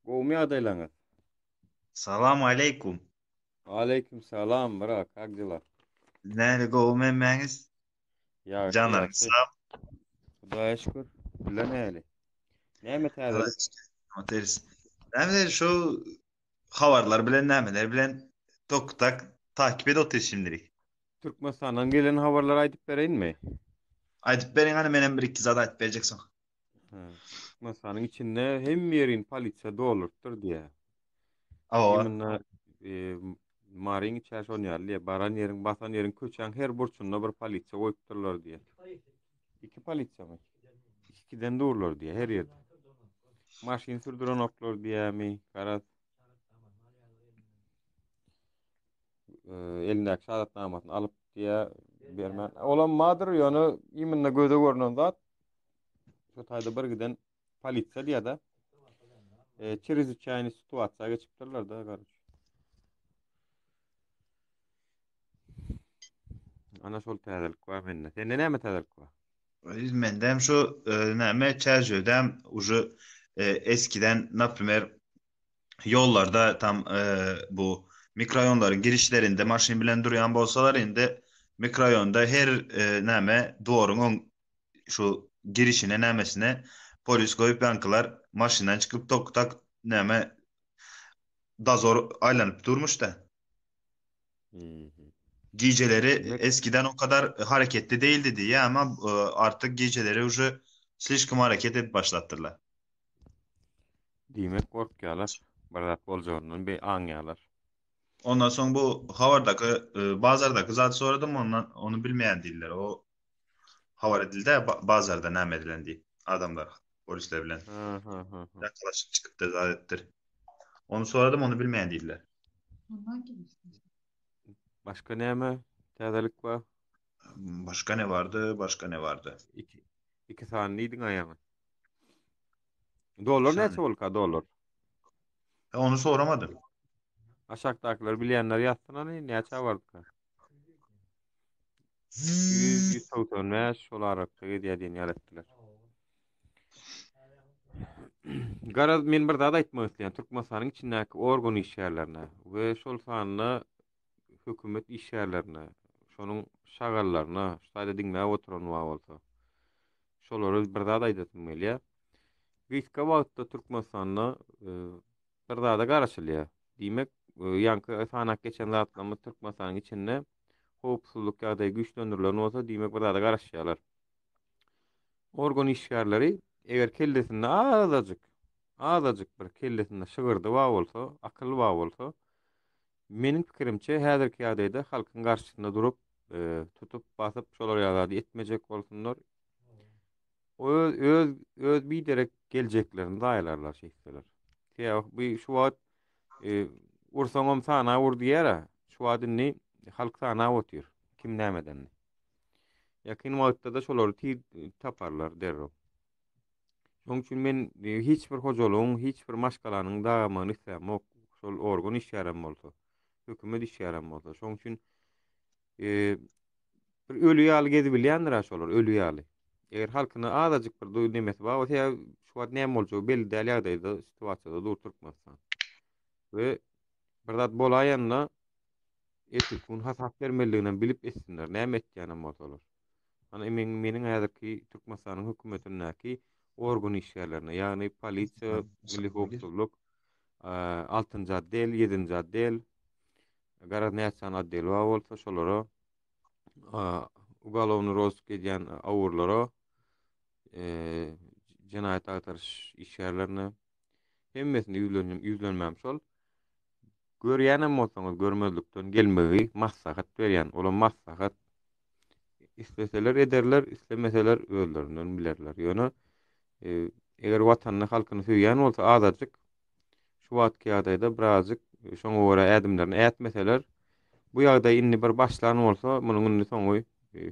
Gowmy adaylaňyz. Salam aleykum. Aleyküm selam bırak akjylar. Näle gowy memmeňiz? Ýaşy Canlaryň ýaşy. sap. Hudaýa şükür. Bilen näli? Näme täzelik? Materis. Näme şu habarlar bilen nämeler bilen toktak takip edip şimdilik. Türkmenistandan gelen habarlar aýdyp bereýinmi? Aýdyp beriň hani menen bir iki zat aýdyp berjeksin. Ha. Türkmenistanyň içinde hem ýerin polisiýa dolurpdyr diýe. Awa. Imynda maryň içäş onýarly, baran ýeriň, basan ýeriň köçäň her burçunda bir polisiýa goýupdyrlar diýe. İki polisiýa. İkiden durlar diýe her ýerde. Maşyn sürdüren oklar diýämi? Garaz elindäki şahatnamasyny alyp diýe bermän. Olam madyr ýöne iminde göze görünen zat. Şu taýda bir giden polisiýa diýe-de çiriziçäni situasiýa geçipdirler da garşy. Ana şol täzelik bar mende. Sende näme täzelik bar? Mendem şu näme çerjödem uju eskiden naprimер yollarda tam bu mikrorayonların girişlerinde maşin bilen duruyan bolsalar indi mikrorayonda her näme doğrunun şu girişine nämesine polis koyup yankılar maşinden çıkıp tok tak näme dazor aylanıp durmuş da Mhm. geceleri Demek eskiden o kadar hareketli değildi diye ama artık geceleri уже слишком hareket edip başlattırlar. diýmek gorkýarlar. Bir zat boljagyny bir aňýarlar. Ondan sonra bu havardaki bazardaki zat soradım ondan onu bilmeyen değiller. O havar edildi bazarda näme edilen diye adamlar polisler bilen Ha ha ha ha. yakalaşıp çıkıp da ettir. Onu soradım onu bilmeyen değiller. Başka näme täzelik bar? Başka ne vardı? Başka ne vardı? İki sanly diýdiň aýagy. İki Dolar saniye. näçe bolka dolar? Onu soramadım. Aşakdakiler bilýänler ýatdylar näçe bardyka? 200 195 şol arapça diýen ýalatdylar. Garaz men bir zat aýtmak isleýän Türkmenistanyň içindäki organ işgärlerine we şol sanyna hökümet işgärlerine, şonuň şagallaryna, şaýda diňmäp oturan wagt bolsa. Şolary bir zat aýdasym gelýär. Giýska wagtda Türkmenistanyna bir zada garaşylýar. Diýmek, ýanky sanak geçen zatlamy Türkmenistanyň içinde howpsuzlyk ýagdaýy güýçlendirilen bolsa, diýmek bir zada garaşýarlar. Organ işgärleri eger kellesinde azadyk bir kellesinde şygyrdy wag bolsa, akylly wag bolsa, meniň pikirimçe häzirki ýagdaýda halkyň garşysynda durup, tutup basyp şolar ýagdaýy etmejek bolsunlar. Öz biderek geljeklerini daýlarlar şeýleler. Ýa bu şu wagt ursaňam sana ur diýär, şu wagtny halk sana otýar. Kim nämeden? Ýakyn wagtda da şolary taparlar derrep. Şoň üçin men hiç bir hojalygyň, hiç bir maşgalanyň dagamagyny islämok. Şol organ işgärem bolsa, hökümet işgärem bolsa. Şoň üçin bir ölü ýaly gezip bilýändir şolar, ölü ýaly. Eger halkyna azadyk bir duý demesi bar, o şu wagt näme boljagy belli däl ýagdaýda situasiýada dur turmazsan. We bir zat bolaýanna etik un hasap bermeliginden bilip etsinler. Näme etýänem bolsalar. Ana meniň häzirki Türkmenistanyň hökümetindäki organ işgärlerine, ýagny polisiýa, milli howpsuzlyk, 6-njy addel, 7-nji addel, garaz näçe addel bolsa şolara ugalovny rozыск edýän awurlara, jenaýat agtarış işgärlerine hemmesini ýüzlenmem şol. Görýänem bolsaňyz görmezlikden gelmegi maslahat berýän. Ola maslahat isleseler ederler, islemeseler öldürürler bilerler. Ýöne eger watanyny halkyny söýýän bolsa azadyk şu wagtky ýagdaýda birazjyk şoňa görä ädimlerini ätmeseler bu ýagdaý indi bir başlan bolsa munyň indi soňy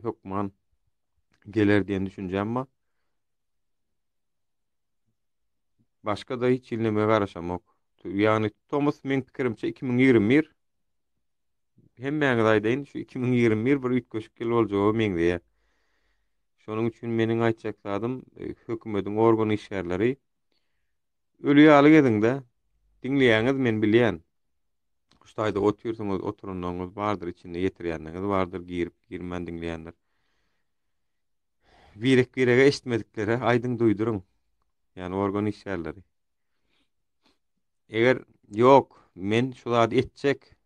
hökman geler diýen düşünjem bar. Başga da hiç ilime garaşamok. Ýagny Thomas men pikirimçe 2021 hemmäňiz aýdaýyn şu 2021 bir ütköşük ýyl boljagy meňde ýa. Şonuň üçin meniň aýtjak zadym hökümetiň organ işgärleri ölü ýaly gezinde dinleýäňiz men bilýän. Şuýda oturýarsyňyz, oturundyňyz bardyr, içinde ýetirýändiňiz bardyr, girip girmän dinleýänler. Birek-birege eşitmedikleri aýdyň duýduryň. Ýani organ işgärleri. Eger ýok, men şu zady etjek,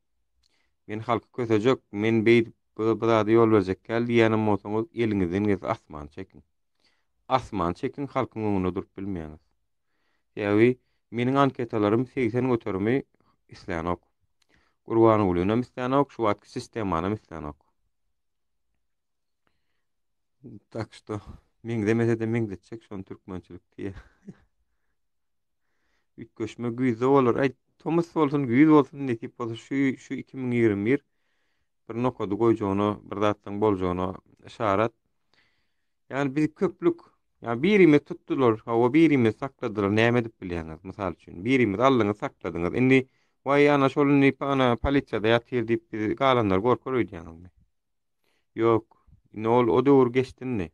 men halky kösejek, men beýdip bu zady ýol berjek käl diýenim bolsaňyz, eliňizden gelip asman çekin. Asman çekin, halkyň öňünde durup bilmeýäňiz. Ýa-ni meniň anketalarym 80 götermi isleýän ok. Gurbany bolýanam isleýän ok, şu wagtky sistemanam isleýän ok. Tak što meň demese de meň etjek şonu türkmençilik diýe. Ütköşme güýze bolar. Ay, Thomas bolsun, güýz bolsun, netip bolsa şu 2021 bir nokady goýjany, bir zatdyň boljany işaret. Yani biz köplük, yani birimiz tuttular, o birimiz sakladılar, näme edip bilýäňiz, mysal üçin. Birimiz aldyňyz sakladyňyz. Indi vay ana şolny ana polisiýada ýatyr diýip biz galanlar gorkar öýdýäňizmi? Ýok. Indi o döwür geçdinmi?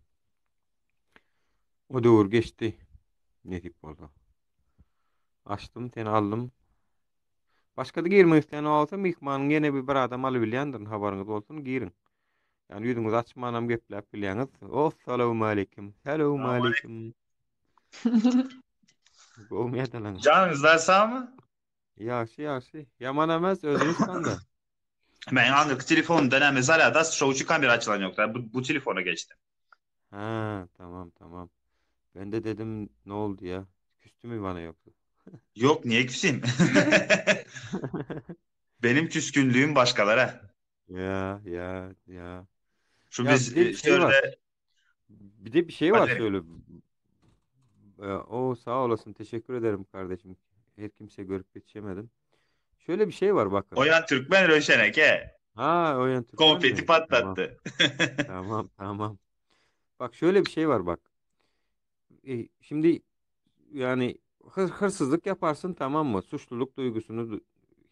O döwür geçdi. Netip bolsa. Açdym, seni aldım. Başga da girmek isleýän bolsa, mihmanyň gene bir adam alyp bilýändir, habaryňyz bolsun, girin. Yani yüzüňizi açmanam gepläp bilýäňiz. Assalamu alaykum. Selamu Ama alaykum. Goýmaýarlar. canınızlar sağ mı? Ýaşy, ýaşy. Yaman emas, özüňiz kanda. Ben anlık telefon deneme zarada şovçu kamera açılan yoktu. Bu telefona geçtim. Ha, tamam, tamam. Ben de dedim ne oldu ya? Küstü mü bana yoksa? Yok niye küseyim? Benim küskünlüğüm başkalara. Ya, ya, ya. Şu Ya bir biz de bir şey var. şöyle Bir de bir şey var hadi. şöyle. O sağ olasın. Teşekkür ederim kardeşim. Her kimse görüp yetişemedim. Şöyle bir şey var bakın. Oyan Türkmen Röşeneke Ha, Oyan Türkmen konfeti mi? Tamam. patlattı. Tamam, tamam. Bak şöyle bir şey var bak. Şimdi yani hırsızlık yaparsın, tamam mı? Suçluluk duygusunu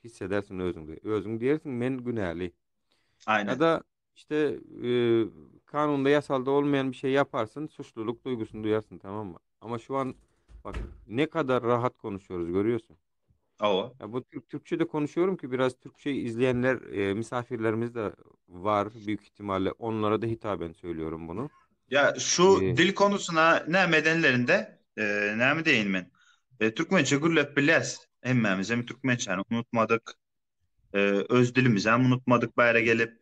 hissedersin özüňde. Özüň diýersin men günäli. Ya Aynen. da işte kanunda yasalda olmayan bir şey yaparsın, suçluluk duygusunu duyarsın, tamam mı? Ama şu an bak ne kadar rahat konuşuyoruz, görüyorsun. O. Ya bu Türkçe de konuşuyorum ki biraz Türkçe izleyenler, misafirlerimiz de var büyük ihtimalle. Onlara da hitaben söylüyorum bunu. Ya şu E, dil konusuna ne medenlerinde ne mi değinmen? Türkmençe gürlep biles. Emmemiz hem Türkmençe unutmadık. Öz dilimizi hem unutmadık bayra gelip.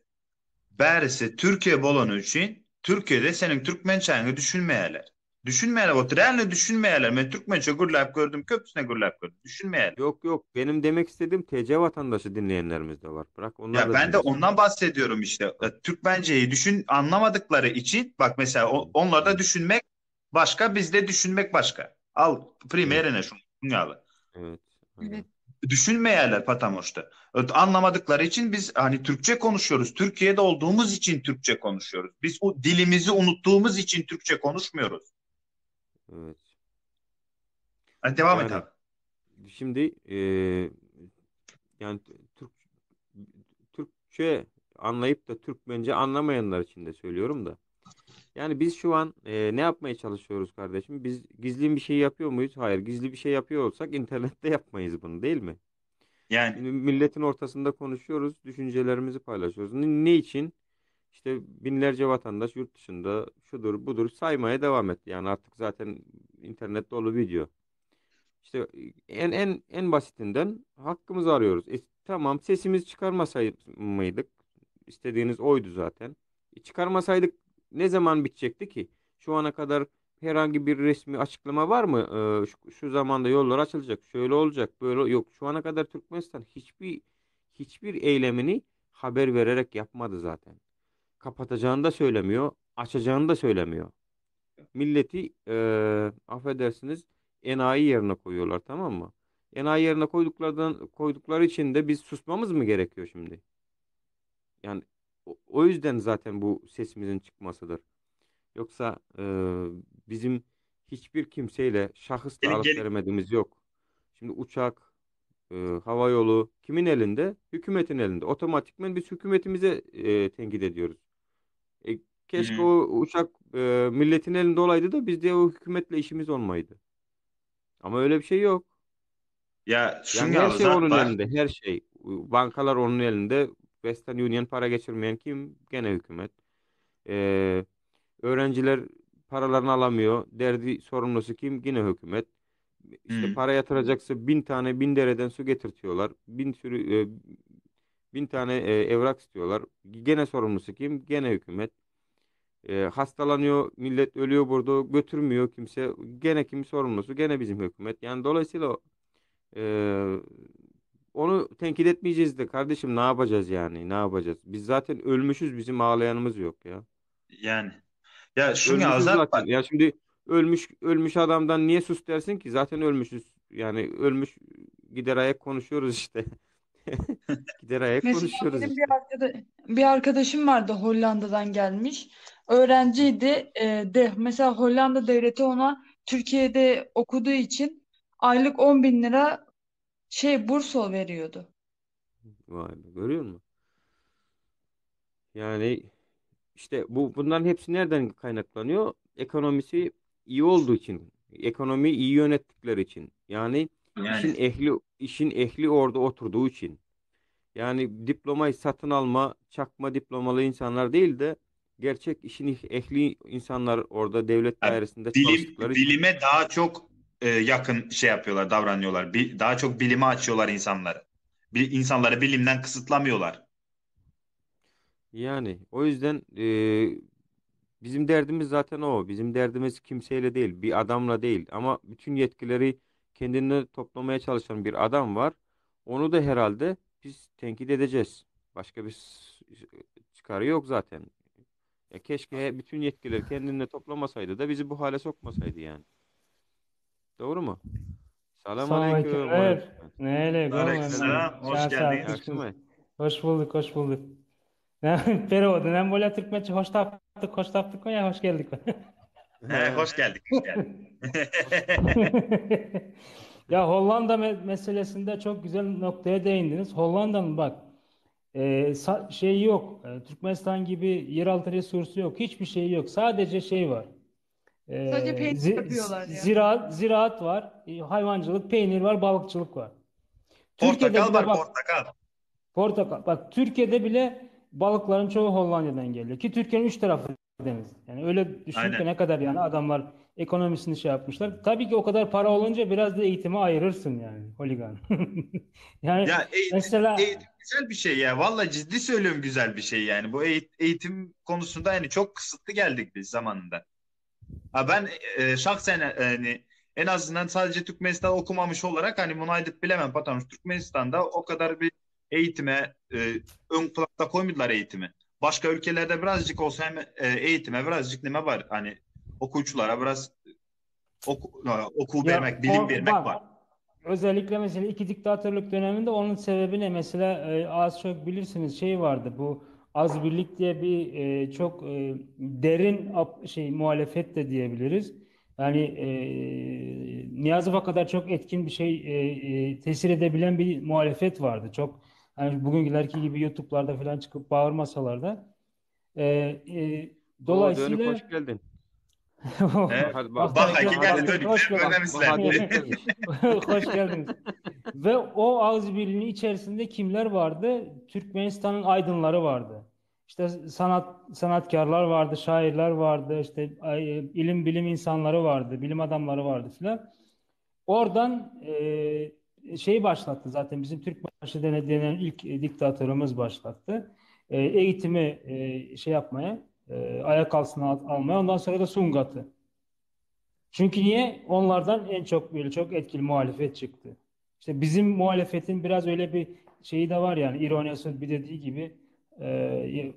Bärisi Türkiye bolanı için Türkiye'de senin Türkmençeni düşünmeyeler. Düşünmeyeler. O trenle düşünmeyeler. Ben Türkmençe gürlep gördüm. Köpüsüne gürlep gördüm. Düşünmeyeler. Yok yok, benim demek istediğim TC vatandaşı dinleyenlerimiz de var. Bırak onlar Ya da ben de dinlesin. ondan bahsediyorum işte. Türkmenceyi anlamadıkları için bak mesela onlarda düşünmek başka, bizde düşünmek başka. Al Evet, primerine şunu dünyalı. evet, aynen. Düşünmeyenler patamoşta. Anlamadıkları için biz hani Türkçe konuşuyoruz. Türkiye'de olduğumuz için Türkçe konuşuyoruz. Biz o dilimizi unuttuğumuz için Türkçe konuşmuyoruz. Evet. Hadi devam et Yani abi. şimdi yani Türkçe anlayıp da Türkmence anlamayanlar için de söylüyorum da. Yani biz şu an ne yapmaya çalışıyoruz kardeşim? Biz gizli bir şey yapıyor muyuz? Hayır. Gizli bir şey yapıyor olsak internette yapmayız bunu, değil mi? Yani Şimdi milletin ortasında konuşuyoruz, düşüncelerimizi paylaşıyoruz. Ne için? İşte binlerce vatandaş yurt dışında şudur budur saymaya devam etti. Yani artık zaten internet dolu video. İşte en basitinden hakkımızı arıyoruz. Tamam, sesimizi çıkarmasaydık mıydık? İstediğiniz oydu zaten. Çıkarmasaydık ne zaman bitecekti ki? Şu ana kadar herhangi bir resmi açıklama var mı? Şu zamanda yollar açılacak, şöyle olacak, böyle yok. Şu ana kadar Türkmenistan hiçbir eylemini haber vererek yapmadı zaten. Kapatacağını da söylemiyor, açacağını da söylemiyor. Milleti affedersiniz enayi yerine koyuyorlar, tamam mı? Enayi yerine koydukları için de biz susmamız mı gerekiyor şimdi? Yani o yüzden zaten bu sesimizin çıkmasıdır. Yoksa bizim hiçbir kimseyle şahısla gelin alıp gelin. veremediğimiz yok. Şimdi uçak, hava yolu kimin elinde? Hükümetin elinde. Otomatikman biz hükümetimize tenkit ediyoruz. E, Hı keşke hı. o uçak milletin elinde olaydı da bizde o hükümetle işimiz olmaydı. Ama öyle bir şey yok. Ya Yani her şungaly şey zat onun bar. elinde, her şey. Bankalar onun elinde. Western Union para geçirmeyen kim? Gene hükümet. Ee, Öğrenciler paralarını alamıyor. Derdi sorumlusu kim? Yine hükümet. İşte Hı. para yatıracaksa 1000 tane 1000 dereden su getirtiyorlar. 1000 tane evrak istiyorlar. Gene sorumlusu kim? Gene hükümet. Hastalanıyor, millet ölüyor burada, götürmüyor kimse. Gene kim sorumlusu? Gene bizim hükümet. Yani dolayısıyla e, onu tenkit etmeyeceğiz de kardeşim, ne yapacağız yani? Ne yapacağız? Biz zaten ölmüşüz, bizim ağlayanımız yok ya. Yani ya şungaly Ölmüşüz zat bar. zaten. Ya şimdi ölmüş adamdan niye sus dersin ki? Zaten ölmüşüz. Yani ölmüş, gider ayak konuşuyoruz işte. Gider ayak Mesela konuşuyoruz benim işte. bir arkadaşım vardı, Hollanda'dan gelmiş. Öğrenciydi. Mesela Hollanda devleti ona Türkiye'de okuduğu için aylık 10 bin lira burs veriyordu. Vay be, görüyor musun? Yani işte bunların hepsi nereden kaynaklanıyor? Ekonomisi iyi olduğu için, ekonomiyi iyi yönettikleri için. Yani Yani işin ehli orada oturduğu için. Yani diplomayı satın alma, çakma diplomalı insanlar değil de gerçek işin ehli insanlar orada devlet ya dairesinde bilim çalıştıkları için. bilime daha çok yakın şey yapıyorlar, davranıyorlar. Daha çok bilime açıyorlar insanları. İnsanları bilimden kısıtlamıyorlar. Yani o yüzden bizim derdimiz zaten o. Bizim derdimiz kimseyle değil, bir adamla değil. Ama bütün yetkileri kendine toplamaya çalışan bir adam var. Onu da herhalde biz tenkit edeceğiz. Başka bir çıkarı yok zaten. Ya keşke bütün yetkileri kendine toplamasaydı da bizi bu hale sokmasaydı yani. Doğru mu? Selam Assalamualaikum aleyküm. Ömer. Aleyküm. Neyle görmem. Aleykümselam, hoş Şansa İyi geldiniz. kuşkunuz. akşamlar. Hoş bulduk, hoş bulduk. Pero, nem böyle Türkmençe hoş taptık ya, hoş geldik. Hoş geldik, hoş geldik. Ya Hollanda meselesinde çok güzel noktaya değindiniz. Hollanda'nın bak şey yok. Türkmenistan gibi yeraltı resursu yok. Hiçbir şey yok. Sadece şey var. Sadece peynir yapıyorlar ya. Ziraat var, hayvancılık, peynir var, balıkçılık var. Türkiye'de Portakal bile var, bak portakal. portakal. Bak Türkiye'de bile balıkların çoğu Hollanda'dan geliyor. Ki Türkiye'nin üç tarafı deniz. Yani öyle düşünüp Aynen. de ne kadar yani adamlar ekonomisini şey yapmışlar. Tabii ki o kadar para olunca biraz da eğitime ayırırsın yani holigan. Yani Ya mesela eğitim güzel bir şey ya. Vallahi ciddi söylüyorum, güzel bir şey yani. Bu eğitim konusunda yani çok kısıtlı geldik biz zamanında. Ha ben şahsen hani en azından sadece Türkmenistan okumamış olarak hani bunu ayıp bilemem Patamış. Türkmenistan'da o kadar bir eğitime ön planda koymadılar eğitimi. Başka ülkelerde birazcık olsa hem eğitime birazcık neme var. Hani okuyuculara biraz oku ya vermek, bilim vermek bak var. özellikle mesela iki diktatörlük döneminde onun sebebi ne? Mesela az çok bilirsiniz şey vardı bu az birlik diye bir çok derin muhalefet de diyebiliriz. Yani Niyazıf'a kadar çok etkin bir tesir edebilen bir muhalefet vardı. Çok hani bugünkülerki gibi YouTube'larda falan çıkıp bağırmasalar da. E, O dönük Dolayısıyla hoş geldin. Hadi bak Bak da çok hakikaten hoş, dönük hoş sen geldin. Bahadır öğrenmişler. hoş gelmiş. Hoş geldiniz. Ve o ağız birliğinin içerisinde kimler vardı? Türkmenistan'ın aydınları vardı. İşte sanatkarlar vardı, şairler vardı, işte ilim bilim insanları vardı, bilim adamları vardı filan. Oradan başlattı zaten bizim Türkbaşı denen ilk diktatörümüz başlattı. Eğitimi yapmaya, ayak altına almaya. Ondan sonra da Sungat'ı. Çünkü niye? Onlardan en çok böyle çok etkili muhalefet çıktı. İşte bizim muhalefetin biraz öyle bir şeyi de var yani ironisi bir dediği gibi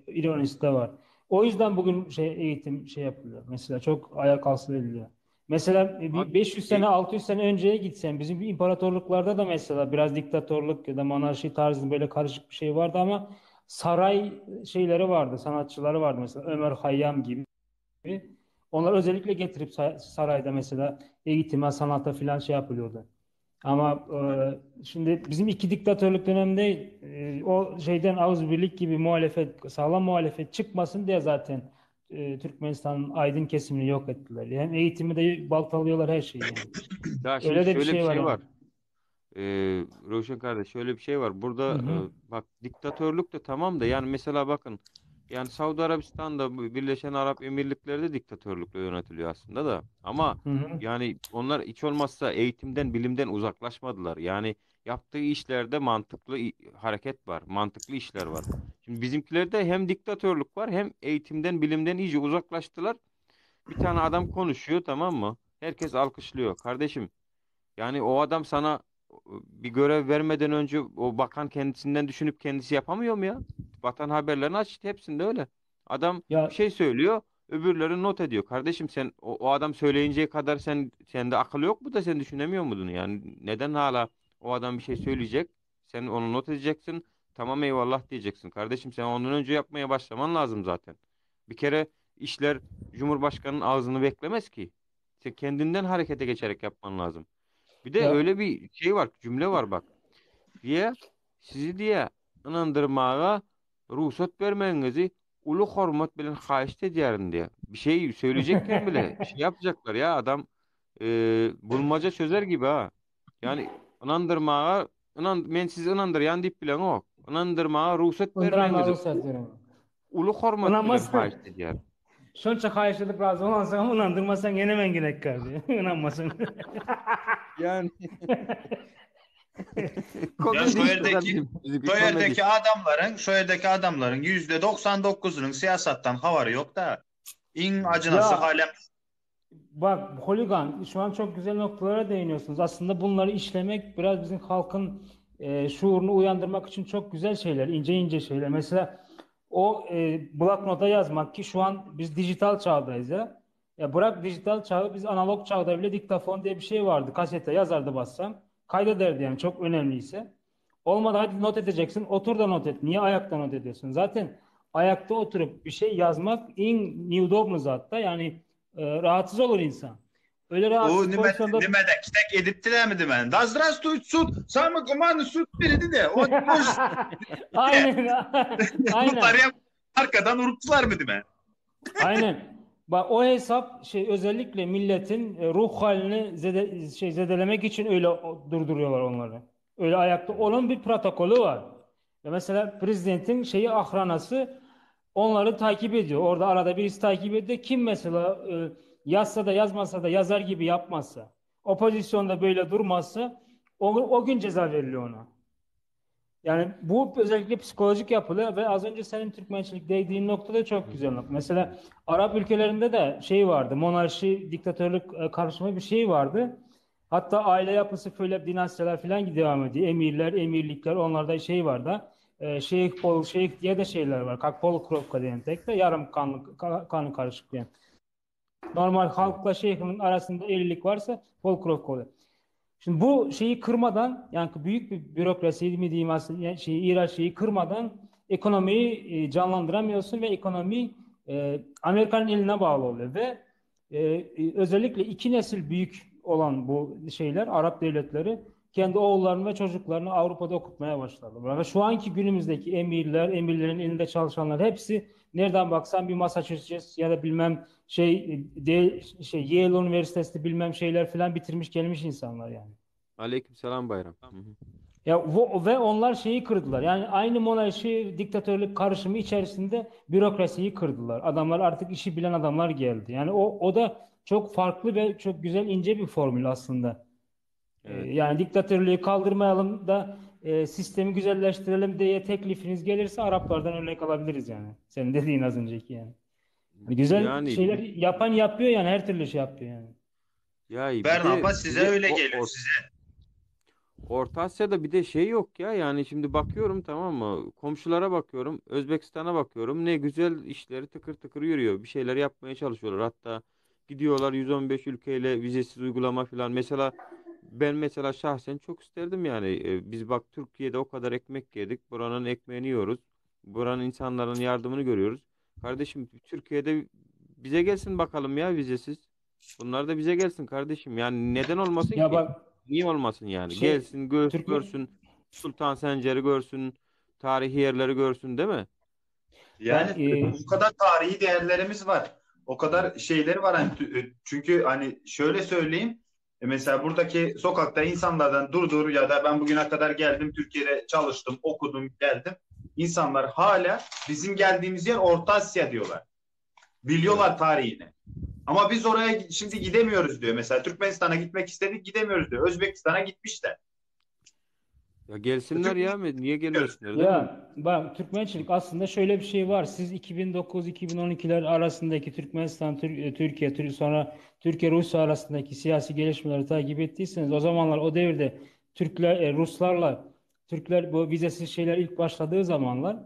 ironisi de var. O yüzden bugün eğitim yapılıyor. Mesela çok ayak altına ediliyor. Mesela bir Abi 500 sene 600 sene önceye gitsen bizim imparatorluklarda da mesela biraz diktatörlük ya da monarşi tarzında böyle karışık bir şey vardı ama saray şeyleri vardı, sanatçıları vardı mesela Ömer Hayyam gibi. Onlar özellikle getirip sarayda mesela eğitime, sanata filan yapılıyordu. Ama şimdi bizim iki diktatörlük döneminde o şeyden ağız birlik gibi sağlam muhalefet çıkmasın diye zaten Türkmenistan'ın aydın kesimini yok ettiler. Yani eğitimi de baltalıyorlar her şeyi yani. ya şimdi Öyle de bir şöyle bir şey var şey yani. var. Ruşen kardeş şöyle bir şey var. Burada Hı hı. bak diktatörlük de tamam da yani mesela bakın yani Suudi Arabistan'da bu Birleşen Arap Emirlikleri de diktatörlükle yönetiliyor aslında da ama Hı hı. yani onlar hiç olmazsa eğitimden bilimden uzaklaşmadılar. Yani yaptığı işlerde mantıklı hareket var. Mantıklı işler var. Şimdi bizimkilerde hem diktatörlük var hem eğitimden bilimden iyice uzaklaştılar. Bir tane adam konuşuyor tamam mı? Herkes alkışlıyor. Kardeşim yani o adam sana bir görev vermeden önce o bakan kendisinden düşünüp kendisi yapamıyor mu ya? Vatan haberlerini aç işte hepsinde öyle. Adam bir Ya şey söylüyor, öbürleri not ediyor. Kardeşim sen o adam söyleyinceye kadar sende akıl yok mu da sen düşünemiyor muydun? Yani neden hala o adam bir şey söyleyecek, sen onu not edeceksin. Tamam eyvallah diyeceksin. Kardeşim sen ondan önce yapmaya başlaman lazım zaten. Bir kere işler Cumhurbaşkanının ağzını beklemez ki. Sen kendinden harekete geçerek yapman lazım. Bir de ya öyle bir şey var, cümle var bak. Diye sizi diye inandırmağa ruhsat vermenizi ulu hormat bilen haýyş edýärin diye. Bir şey söyleyecekken bile şey yapacaklar ya adam bulmaca çözer gibi ha. Yani inandırmağa men sizi inandırýan diýip bilen o. İnandırmağa ruhsat ındıran vermenizi razı söylüyorum. ulu hormat bilen Inanmazsan haýyş edýär. şonça kayışılık razı olansan inandırmasan gene men gerek kardı. İnanmasın. Yani Ya komedi şu işte yerdeki kardeşim. Bizimki şu komedi. yerdeki adamların şu yerdeki adamların %99'unun siyasattan havarı yok da in acınası Ya alem. bak holigan şu an çok güzel noktalara değiniyorsunuz. Aslında bunları işlemek biraz bizim halkın şuurunu uyandırmak için çok güzel şeyler, ince ince şeyler. Mesela o bloknota yazmak ki şu an biz dijital çağdayız ya. Ya bırak dijital çağı biz analog çağda bile diktafon diye bir şey vardı. Kasete yazardı bassam. Kaydederdi yani çok önemliyse. Olmadı hadi not edeceksin. Otur da not et. Niye ayakta not ediyorsun? Zaten ayakta oturup bir şey yazmak en neudobnu zatta. Yani rahatsız olur insan. Öyle O rahatsız pozisyonda nimede kitek ediptiler mi demen? Da здравствует суд. Самый командный суд biridi de. O aynen bunlar aynen ya arkadan uruptular mı demen? aynen. Bak o hesap şey özellikle milletin ruh halini zedelemek için öyle durduruyorlar onları. Öyle ayakta. Onun bir protokolü var. Ve mesela prezidentin ahranası onları takip ediyor. Orada arada birisi takip ediyor. Kim mesela yazsa da yazmasa da yazar gibi yapmazsa, o pozisyonda böyle durmazsa o gün ceza veriliyor ona. Yani bu özellikle psikolojik yapılı ve az önce senin Türkmençilik değdiğin noktada çok güzel nokta. Mesela Arap ülkelerinde de şey vardı, monarşi, diktatörlük karışımı bir şey vardı. Hatta aile yapısı böyle dinastiler falan devam ediyor. Emirler, emirlikler, onlarda şey var da şeyh, pol, şeyh diye de şeyler var. Kak pol krovka diyen tek de yarım kanlı karışık diyen. Normal halkla şeyhin arasında evlilik varsa pol krovka oluyor. Şimdi bu şeyi kırmadan yani büyük bir bürokrasi mi diyeyim aslında yani hiyerarşiyi kırmadan ekonomiyi canlandıramıyorsun ve ekonomi Amerika'nın eline bağlı oluyor ve özellikle iki nesil büyük olan bu şeyler Arap devletleri kendi oğullarını ve çocuklarını Avrupa'da okutmaya başladılar. Ve şu anki günümüzdeki emirler, emirlerin elinde çalışanlar hepsi nereden baksan bir Massachusetts ya da bilmem Yale Üniversitesi bilmem şeyler falan bitirmiş gelmiş insanlar yani. Aleykümselam Bayram. Hı hı. Ya ve onlar şeyi kırdılar. Yani aynı monarşi diktatörlük karışımı içerisinde bürokrasiyi kırdılar. Adamlar artık işi bilen adamlar geldi. Yani o da çok farklı ve çok güzel ince bir formül aslında. Evet. Yani diktatörlüğü kaldırmayalım da sistemi güzelleştirelim diye teklifiniz gelirse Araplardan örnek alabiliriz yani. Senin dediğin az önceki yani. Yani güzel Yani şeyler yapan yapıyor yani her türlü şey yapıyor yani. ya bir de Bernabas size öyle geliyor size. Orta Asya'da bir de şey yok ya yani şimdi bakıyorum tamam mı komşulara bakıyorum Özbekistan'a bakıyorum ne güzel işleri tıkır tıkır yürüyor bir şeyler yapmaya çalışıyorlar hatta gidiyorlar 115 ülkeyle vizesiz uygulama falan mesela ben mesela şahsen çok isterdim yani biz bak Türkiye'de o kadar ekmek yedik buranın ekmeğini yiyoruz buranın insanların yardımını görüyoruz kardeşim Türkiye'de bize gelsin bakalım ya vizesiz bunlar da bize gelsin kardeşim yani neden olmasın Ya ki? bak Niye olmasın yani? şey Gelsin, Türkmen görsün, Sultan Sencer'i görsün, tarihi yerleri görsün, değil mi? Yani ben o kadar tarihi değerlerimiz var. O kadar şeyleri var hani çünkü hani şöyle söyleyeyim Mesela buradaki sokakta insanlardan dur ya da ben bugüne kadar geldim, Türkiye'de çalıştım, okudum, geldim. İnsanlar hala bizim geldiğimiz yer Orta Asya diyorlar. Evet. Biliyorlar tarihini. Ama biz oraya şimdi gidemiyoruz diyor. Mesela Türkmenistan'a gitmek istedik, gidemiyoruz diyor. Özbekistan'a gitmişler. Ya gelsinler ya. Niye gelmesinler, değil mi? Ya bak, Türkmençilik aslında şöyle bir şey var. Siz 2009-2012'ler arasındaki Türkmenistan, Türkiye, sonra Türkiye-Rusya arasındaki siyasi gelişmeleri takip ettiyseniz, o zamanlar, o devirde Türkler, Ruslarla Türkler, bu vizesiz şeyler ilk başladığı zamanlar,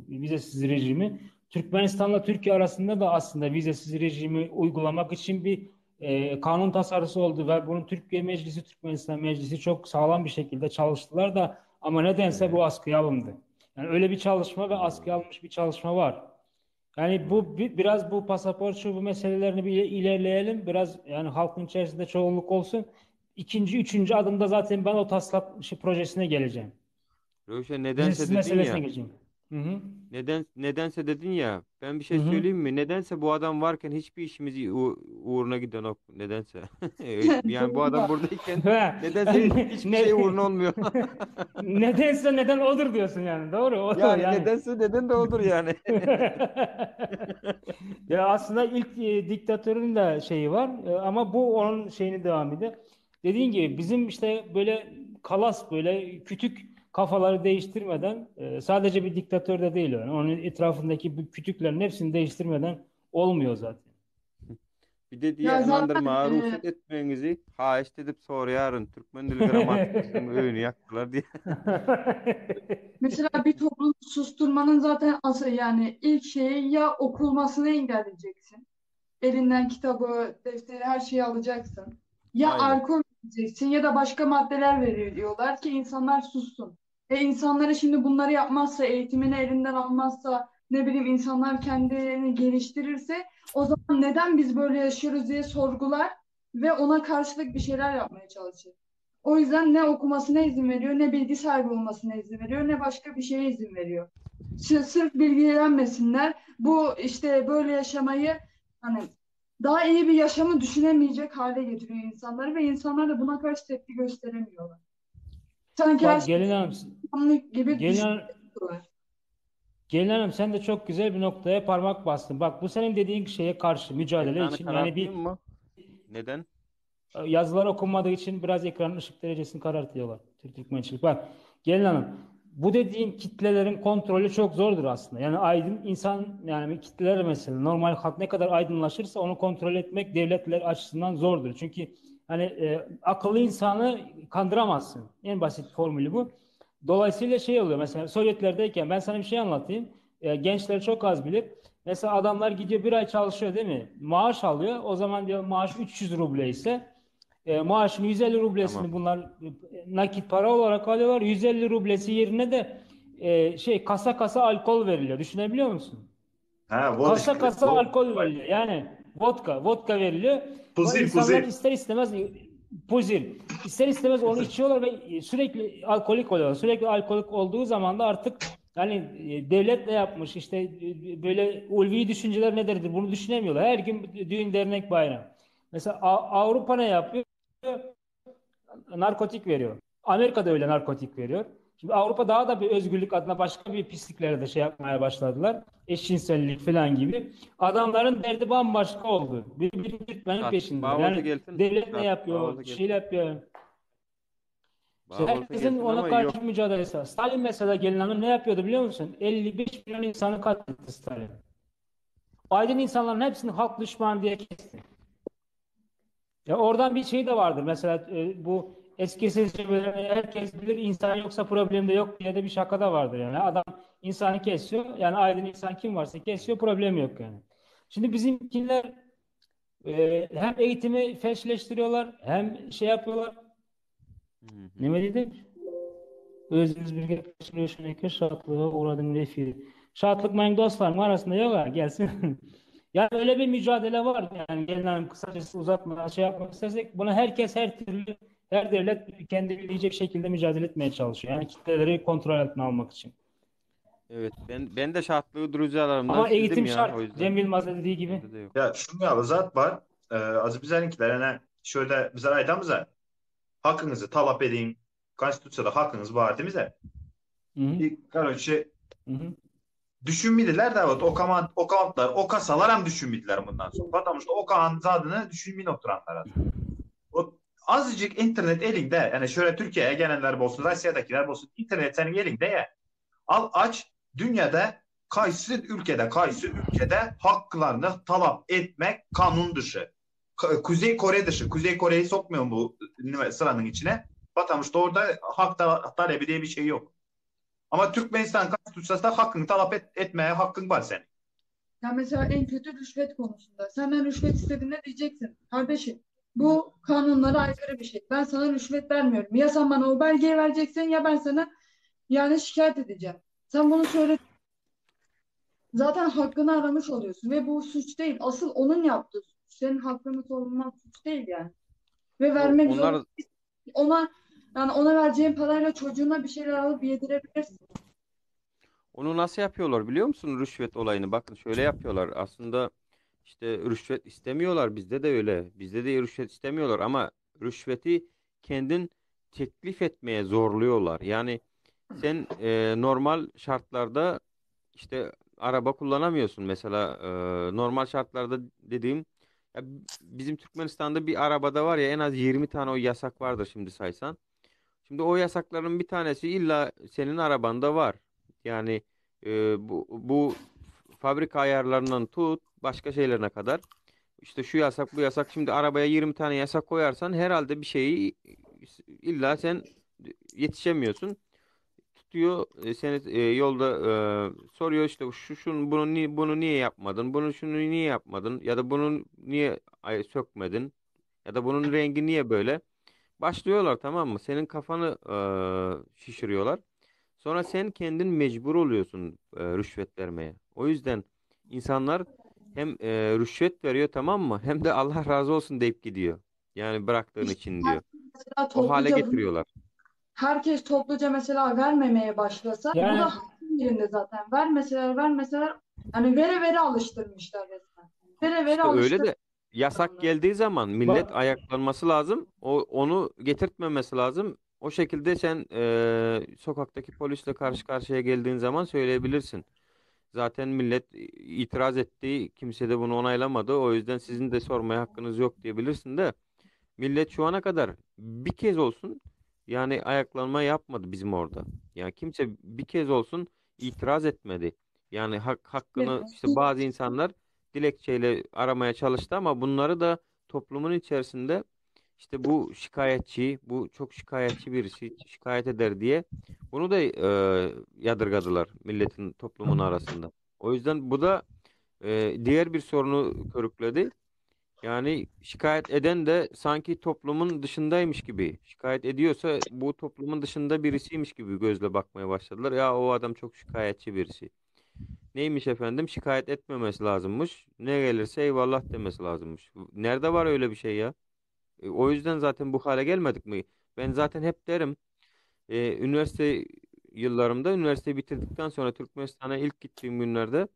vizesiz rejimi, Türkmenistan'la Türkiye arasında da aslında vizesiz rejimi uygulamak için bir kanun tasarısı oldu ve bunun Türkiye Meclisi, Türkmenistan Meclisi çok sağlam bir şekilde çalıştılar da, ama nedense Evet. bu askıya alındı. Yani öyle bir çalışma ve askıya Hmm. alınmış bir çalışma var. Yani bu biraz bu pasaport şu bu meselelerini bir ilerleyelim. Biraz yani halkın içerisinde çoğunluk olsun. İkinci, üçüncü adımda zaten ben o taslak projesine geleceğim. Rövşe, nedense Vizesiz dedin meselesine ya. geleceğim. Hı hı. Nedense dedin ya. Ben bir Hı şey hı. söyleyeyim mi? Nedense bu adam varken hiçbir işimiz uğruna giden yok. Nedense. Yani bu adam buradayken Ha, nedense hiçbir şey uğruna olmuyor. nedense neden odur diyorsun yani. Doğru. Yani Yani. nedense neden de odur yani. Ya aslında ilk diktatörün de şeyi var, ama bu onun şeyini devam ediyor. Dediğin gibi bizim işte böyle kalas, böyle kütük kafaları değiştirmeden, sadece bir diktatör de değil, yani onun etrafındaki bu kütüklerin hepsini değiştirmeden olmuyor zaten. Bir de diye Ya hemendir zaten marufet etmeyinizi ha işte edip sonra yarın Türkmen Dil Gramatikası'nın öğünü yaktılar diye. mesela bir toplumu susturmanın zaten asıl yani ilk şeyi ya okunmasını engelleyeceksin. Elinden kitabı, defteri, her şeyi alacaksın. Ya Aynen. alkol vereceksin ya da başka maddeler veriyor diyorlar ki insanlar sussun. İnsanları şimdi bunları yapmazsa, eğitimini elinden almazsa, ne bileyim insanlar kendini geliştirirse o zaman neden biz böyle yaşıyoruz diye sorgular ve ona karşılık bir şeyler yapmaya çalışır. O yüzden ne okumasına izin veriyor, ne bilgi sahibi olmasına izin veriyor, ne başka bir şeye izin veriyor. Sırf bilgilenmesinler. Bu işte böyle yaşamayı hani daha iyi bir yaşamı düşünemeyecek hale getiriyor insanları ve insanlar da buna karşı tepki gösteremiyorlar. Sanki her Bak şey gelin hanım, insanlık gibi gelin hanım, düşünüyorlar. gelin hanım, sen de çok güzel bir noktaya parmak bastın. Bak, bu senin dediğin şeye karşı mücadele Ekranı için, yani karartayım bir mı? Neden? yazılar okunmadığı için biraz ekranın ışık derecesini karartıyorlar. Türkmençilik. Bak gelin hanım, bu dediğin kitlelerin kontrolü çok zordur aslında. Yani aydın insan, yani kitleler mesela normal halk ne kadar aydınlaşırsa onu kontrol etmek devletler açısından zordur. Çünkü hani akıllı insanı kandıramazsın. En basit formülü bu. Dolayısıyla şey oluyor, mesela Sovyetlerdeyken ben sana bir şey anlatayım. Gençler çok az bilir. Mesela adamlar gidiyor, bir ay çalışıyor değil mi? Maaş alıyor. O zaman diyor maaş 300 ruble ise maaşın 150 Tamam. rublesini bunlar nakit para olarak alıyorlar. 150 rublesi yerine de kasa kasa alkol veriliyor. Düşünebiliyor musun? Ha, Kasa vodka, kasa alkol veriliyor. Yani vodka veriliyor. Ve puzir, insanlar puzir. ister istemez puzir, ister istemez onu içiyorlar ve sürekli alkolik oluyorlar. Sürekli alkolik olduğu zaman da artık yani devlet ne yapmış, işte böyle ulvi düşünceler nedir bunu düşünemiyorlar. Her gün düğün dernek bayram. Mesela Avrupa ne yapıyor? Narkotik veriyor. Amerika da öyle narkotik veriyor. Şimdi Avrupa daha da bir özgürlük adına başka bir pisliklere de şey yapmaya başladılar. Eşcinsellik falan gibi. Adamların derdi bambaşka oldu. Bir Türkmenin Çattık peşindeler. bağolta Yani gelsin. devlet ne Çattık bağolta yapıyor, şey gelsin. yapıyor. İşte Bağolta herkesin gelsin ona ama yok. karşı mücadelesi var. Stalin mesela, gelin hanım, ne yapıyordu biliyor musun? 55 milyon insanı katletti Stalin. Aydın insanların hepsini halk düşmanı diye kesti. Ya oradan bir şey de vardır. Mesela bu eski seçimleri herkes bilir, insan yoksa problem de yok diye de bir şaka da vardır yani. Adam insanı kesiyor. Yani aydın insan kim varsa kesiyor, problem yok yani. Şimdi bizimkiler hem eğitimi felçleştiriyorlar hem şey yapıyorlar. Hı hı. Ne dedim? Özünüz bir geçiriyor şartlığa uğradım refiri. Şartlık benim dostlarım arasında yok ha, gelsin. Yani öyle bir mücadele var yani, genel kısacası uzatmadan şey yapmak istersek, buna herkes her türlü, her devlet kendi bilecek şekilde mücadele etmeye çalışıyor. Yani kitleleri kontrol altına almak için. Evet, ben de şartlı durucularımdan Ama sildim eğitim ya, o şart. yüzden. Cem Yılmaz'ın dediği gibi. Bende de yok. Ya şunu ya zat var. Az bizlerinkiler hani şöyle bizler aytamiz, hakkınızı talep edin. Konstitutsiyada hakkınız var değil mi? Hı hı. Короче, Hı hı. düşünmediler de evet, o kantlar, o kasalar hem düşünmediler bundan sonra. Потому что o kant adını düşünmeyin oturanlar. O azıcık internet elinde, yani şöyle Türkiye'ye gelenler olsun, Rusya'dakiler olsun, internet senin elinde ya. Al aç, dünyada kaysı ülkede haklarını talep etmek kanun dışı. Kuzey Kore dışı. Kuzey Kore'yi sokmuyorum bu sıranın içine. Потому что orada hak talebi diye bir şey yok. Ama Türkmenistan Konstitusyası'nda hakkını talep etmeye hakkın var senin. Ya mesela en kötü rüşvet konusunda. Senden rüşvet istediğinde diyeceksin. Kardeşim bu kanunlara aykırı bir şey. Ben sana rüşvet vermiyorum. Ya sen bana o belgeyi vereceksin ya ben sana yani şikayet edeceğim. Sen bunu söyle. Zaten hakkını aramış oluyorsun ve bu suç değil. Asıl onun yaptığı suç. Senin hakkını savunman suç değil yani. Ve vermek Onlar zorunda ona yani ona vereceğin parayla çocuğuna bir şeyler alıp yedirebilirsin. onu nasıl yapıyorlar biliyor musun, rüşvet olayını? Bakın şöyle yapıyorlar. Aslında işte rüşvet istemiyorlar. Bizde de öyle. Bizde de rüşvet istemiyorlar ama rüşveti kendin teklif etmeye zorluyorlar. Yani sen normal şartlarda işte araba kullanamıyorsun. Mesela normal şartlarda dediğim, ya bizim Türkmenistan'da bir arabada var ya, en az 20 tane o yasak vardır şimdi saysan. Şimdi o yasakların bir tanesi illa senin arabanda var. Yani bu fabrika ayarlarından tut başka şeylerine kadar. İşte şu yasak bu yasak. Şimdi arabaya 20 tane yasak koyarsan herhalde bir şeyi illa sen yetişemiyorsun. Tutuyor seni yolda soruyor işte şunu bunu niye yapmadın? Şunu niye yapmadın? Ya da bunu niye sökmedin? Ya da bunun rengi niye böyle? Başlıyorlar, tamam mı? Senin kafanı şişiriyorlar. Sonra sen kendin mecbur oluyorsun rüşvet vermeye. O yüzden insanlar hem rüşvet veriyor, tamam mı? Hem de Allah razı olsun deyip gidiyor. Yani bıraktığın İşte için diyor. herkes mesela O hale topluca bunu getiriyorlar. herkes topluca mesela vermemeye başlasa bu da Yani hakkın yerinde zaten. Vermeseler hani vere vere alıştırmışlar resmen. Vere vere İşte öyle alıştırmışlar de yasak onları. geldiği zaman millet bak, ayaklanması lazım. Onu getirtmemesi lazım. O şekilde sen sokaktaki polisle karşı karşıya geldiğin zaman söyleyebilirsin. Zaten millet itiraz etti. Kimse de bunu onaylamadı. O yüzden sizin de sormaya hakkınız yok diyebilirsin de. Millet şu ana kadar bir kez olsun yani ayaklanma yapmadı bizim orada. Yani kimse bir kez olsun itiraz etmedi. Yani Evet. hakkını işte bazı insanlar dilekçeyle aramaya çalıştı ama bunları da toplumun içerisinde işte bu şikayetçi, bu çok şikayetçi birisi şikayet eder diye bunu da yadırgadılar milletin, toplumun arasında. O yüzden bu da diğer bir sorunu körükledi. Yani şikayet eden de sanki toplumun dışındaymış gibi. Şikayet ediyorsa bu toplumun dışında birisiymiş gibi gözle bakmaya başladılar. Ya o adam çok şikayetçi birisi. Neymiş efendim? Şikayet etmemesi lazımmış. Ne gelirse eyvallah demesi lazımmış. Nerede var öyle bir şey ya? O yüzden zaten bu hale gelmedik mi? Ben zaten hep derim. Üniversite yıllarımda, üniversiteyi bitirdikten sonra Türkmenistan'a ilk gittiğim günlerde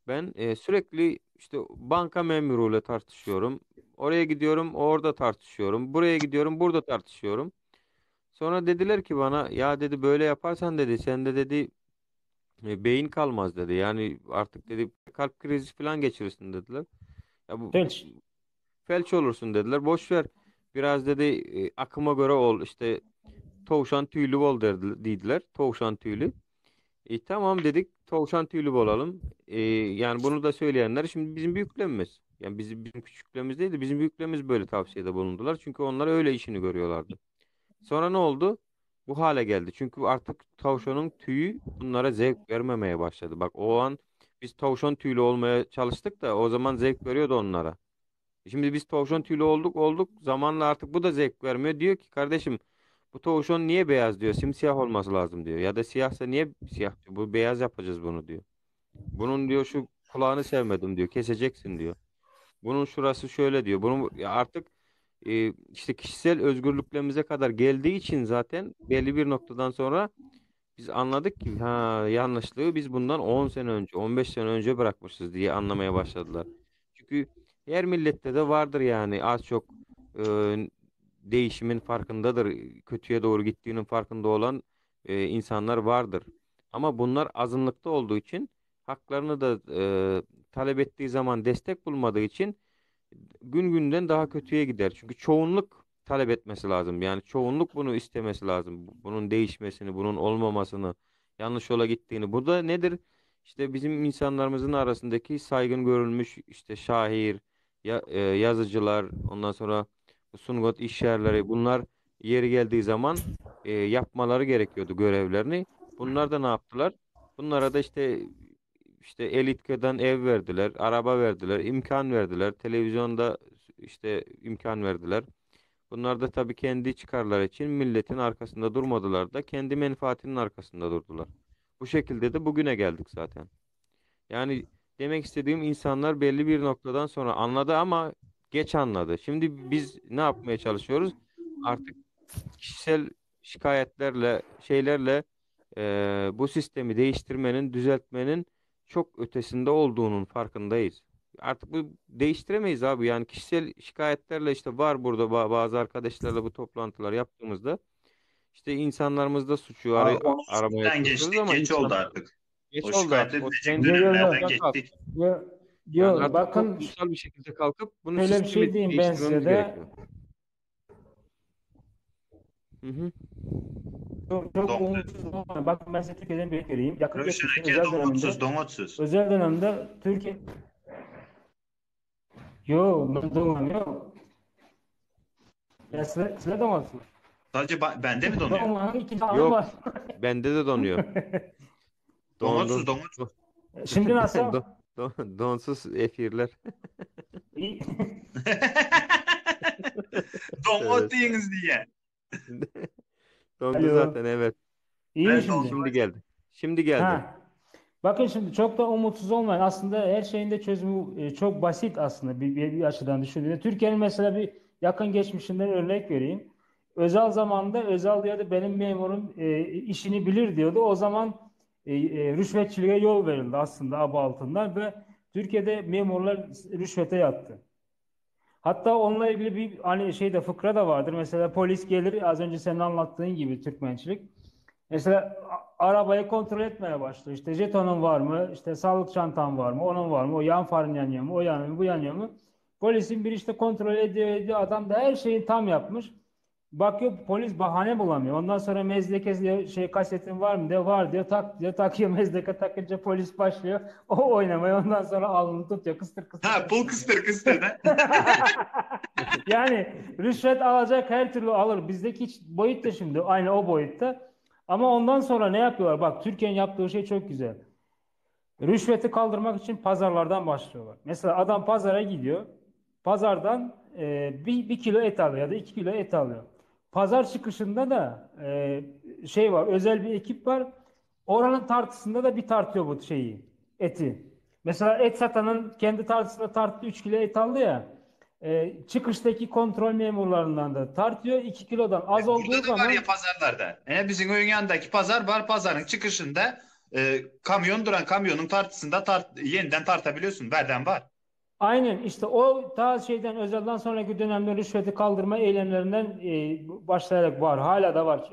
ben sürekli işte banka memuruyla tartışıyorum. Oraya gidiyorum, orada tartışıyorum. Buraya gidiyorum, burada tartışıyorum. Sonra dediler ki bana, ya dedi böyle yaparsan dedi sende dedi beyin kalmaz dedi. Yani artık dedi kalp krizi falan geçirirsin dediler. Ya bu felç. felç olursun dediler. Boş ver. Biraz dedi akıma göre ol işte, tavşan tüylü ol dediler. Tavşan tüylü. Tamam dedik, tavşan tüylü olalım. Yani bunu da söyleyenler şimdi bizim büyüklerimiz. Yani bizim küçüklerimiz değil de bizim büyüklerimiz böyle tavsiyede bulundular. Çünkü onlar öyle işini görüyorlardı. Sonra ne oldu? Bu hale geldi. Çünkü artık tavşanın tüyü bunlara zevk vermemeye başladı. Bak o an biz tavşan tüylü olmaya çalıştık da o zaman zevk veriyordu onlara. Şimdi biz tavşan tüylü olduk. Zamanla artık bu da zevk vermiyor. Diyor ki kardeşim bu tavşan niye beyaz diyor. Simsiyah olması lazım diyor. Ya da siyahsa niye siyah diyor. Bu beyaz yapacağız bunu diyor. Bunun diyor şu kulağını sevmedim diyor. Keseceksin diyor. Bunun şurası şöyle diyor. Bunu ya artık işte kişisel özgürlüklerimize kadar geldiği için zaten belli bir noktadan sonra biz anladık ki ha, yanlışlığı biz bundan 10 sene önce, 15 sene önce bırakmışız diye anlamaya başladılar. Çünkü her millette de vardır yani az çok e, değişimin farkındadır. Kötüye doğru gittiğinin farkında olan insanlar vardır. Ama bunlar azınlıkta olduğu için haklarını da talep ettiği zaman destek bulmadığı için gün günden daha kötüye gider. Çünkü çoğunluk talep etmesi lazım. Yani çoğunluk bunu istemesi lazım. Bunun değişmesini, bunun olmamasını, yanlış yola gittiğini. Bu da nedir? İşte bizim insanlarımızın arasındaki saygın görülmüş işte şair, yazıcılar, ondan sonra bu sungut işyerleri bunlar yeri geldiği zaman yapmaları gerekiyordu görevlerini. Bunlar da ne yaptılar? Bunlara da işte Elitka'dan ev verdiler, araba verdiler, imkan verdiler, televizyonda işte imkan verdiler. Bunlar da tabii kendi çıkarları için milletin arkasında durmadılar da kendi menfaatinin arkasında durdular. Bu şekilde de bugüne geldik zaten. Yani demek istediğim insanlar belli bir noktadan sonra anladı ama geç anladı. Şimdi biz ne yapmaya çalışıyoruz? Artık kişisel şikayetlerle, şeylerle bu sistemi değiştirmenin, düzeltmenin çok ötesinde olduğunun farkındayız. Artık bu değiştiremeyiz abi. Yani kişisel şikayetlerle işte var burada bazı arkadaşlarla bu toplantılar yaptığımızda işte insanlarımızda suçu Onu aramaya üstünden çalışıyoruz geçtik. ama Geç oldu insan artık. geç O oldu şikayet artık. O edilecek tren Yo yo yo. dönemlerden çoktan geçtik. kalktı. Yo, Yani yo artık bakın toplumsal bir şekilde kalkıp bunu şöyle bir sistemi şey diyeyim ben size değiştirmemiz de. gerekiyor. Hı hı. Çok Don, umutsuz olmayın. Bakın ben size Türkiye'den bir örnek vereyim. Yakın geçmişte Rövşeneke domutsuz. özel dönemde Türkiye yo ben doğmam yo. Ya size de olsun. Sadece bende mi donuyor? Doğmanın iki tane Yok, var. bende de donuyor. Dondun. Domutsuz. Şimdi nasıl? Donsuz efirler. İyi. Domot Evet. diyiniz diye. Dondu Alo. zaten, evet. İyi mi Ben şimdi? Şimdi geldi. Şimdi geldi. Ha. Bakın şimdi çok da umutsuz olmayın. Aslında her şeyin de çözümü çok basit aslında bir açıdan düşündüğünde. Türkiye'nin mesela bir yakın geçmişinden örnek vereyim. Özal zamanında Özal diyordu benim memurum işini bilir diyordu. O zaman rüşvetçiliğe yol verildi aslında abu altından ve Türkiye'de memurlar rüşvete yattı. Hatta onunla ilgili bir hani şeyde fıkra da vardır. Mesela polis gelir az önce senin anlattığın gibi Türkmençilik. Mesela arabayı kontrol etmeye başlıyor. İşte jetonun var mı? İşte sağlık çantan var mı? Onun var mı? O yan farın yanıyor mu? O yanıyor mu? Bu yanıyor mu? Polisin biri işte kontrol ediyor. Adam da her şeyi tam yapmış. Bakıyor polis bahane bulamıyor. Ondan sonra mezdeke diyor, kasetin var mı diyor. Var diyor. Tak diyor. Takıyor mezdeke takınca polis başlıyor. O oynamaya ondan sonra alnını tutuyor. Kıstır kıstır Ha, pul kıstır. kıstır da. Yani rüşvet alacak her türlü alır. Bizdeki boyut da şimdi aynı o boyutta. Ama ondan sonra ne yapıyorlar? Bak Türkiye'nin yaptığı şey çok güzel. Rüşveti kaldırmak için pazarlardan başlıyorlar. Mesela adam pazara gidiyor. Pazardan bir kilo et alıyor ya da 2 kilo et alıyor. Pazar çıkışında da şey var, özel bir ekip var. Oranın tartısında da bir tartıyor bu şeyi, eti. Mesela et satanın kendi tartısında tarttı 3 kilo et aldı ya. Çıkıştaki kontrol memurlarından da tartıyor. 2 kilodan az Burada olduğu da var ya zaman pazarlarda. Bizim oyun yanındaki pazar var. Pazarın çıkışında kamyon duran kamyonun tartısında yeniden tartabiliyorsun. Verden var. aynen işte o ta şeyden özelden sonraki dönemde rüşveti kaldırma eylemlerinden başlayarak var. Hala da var.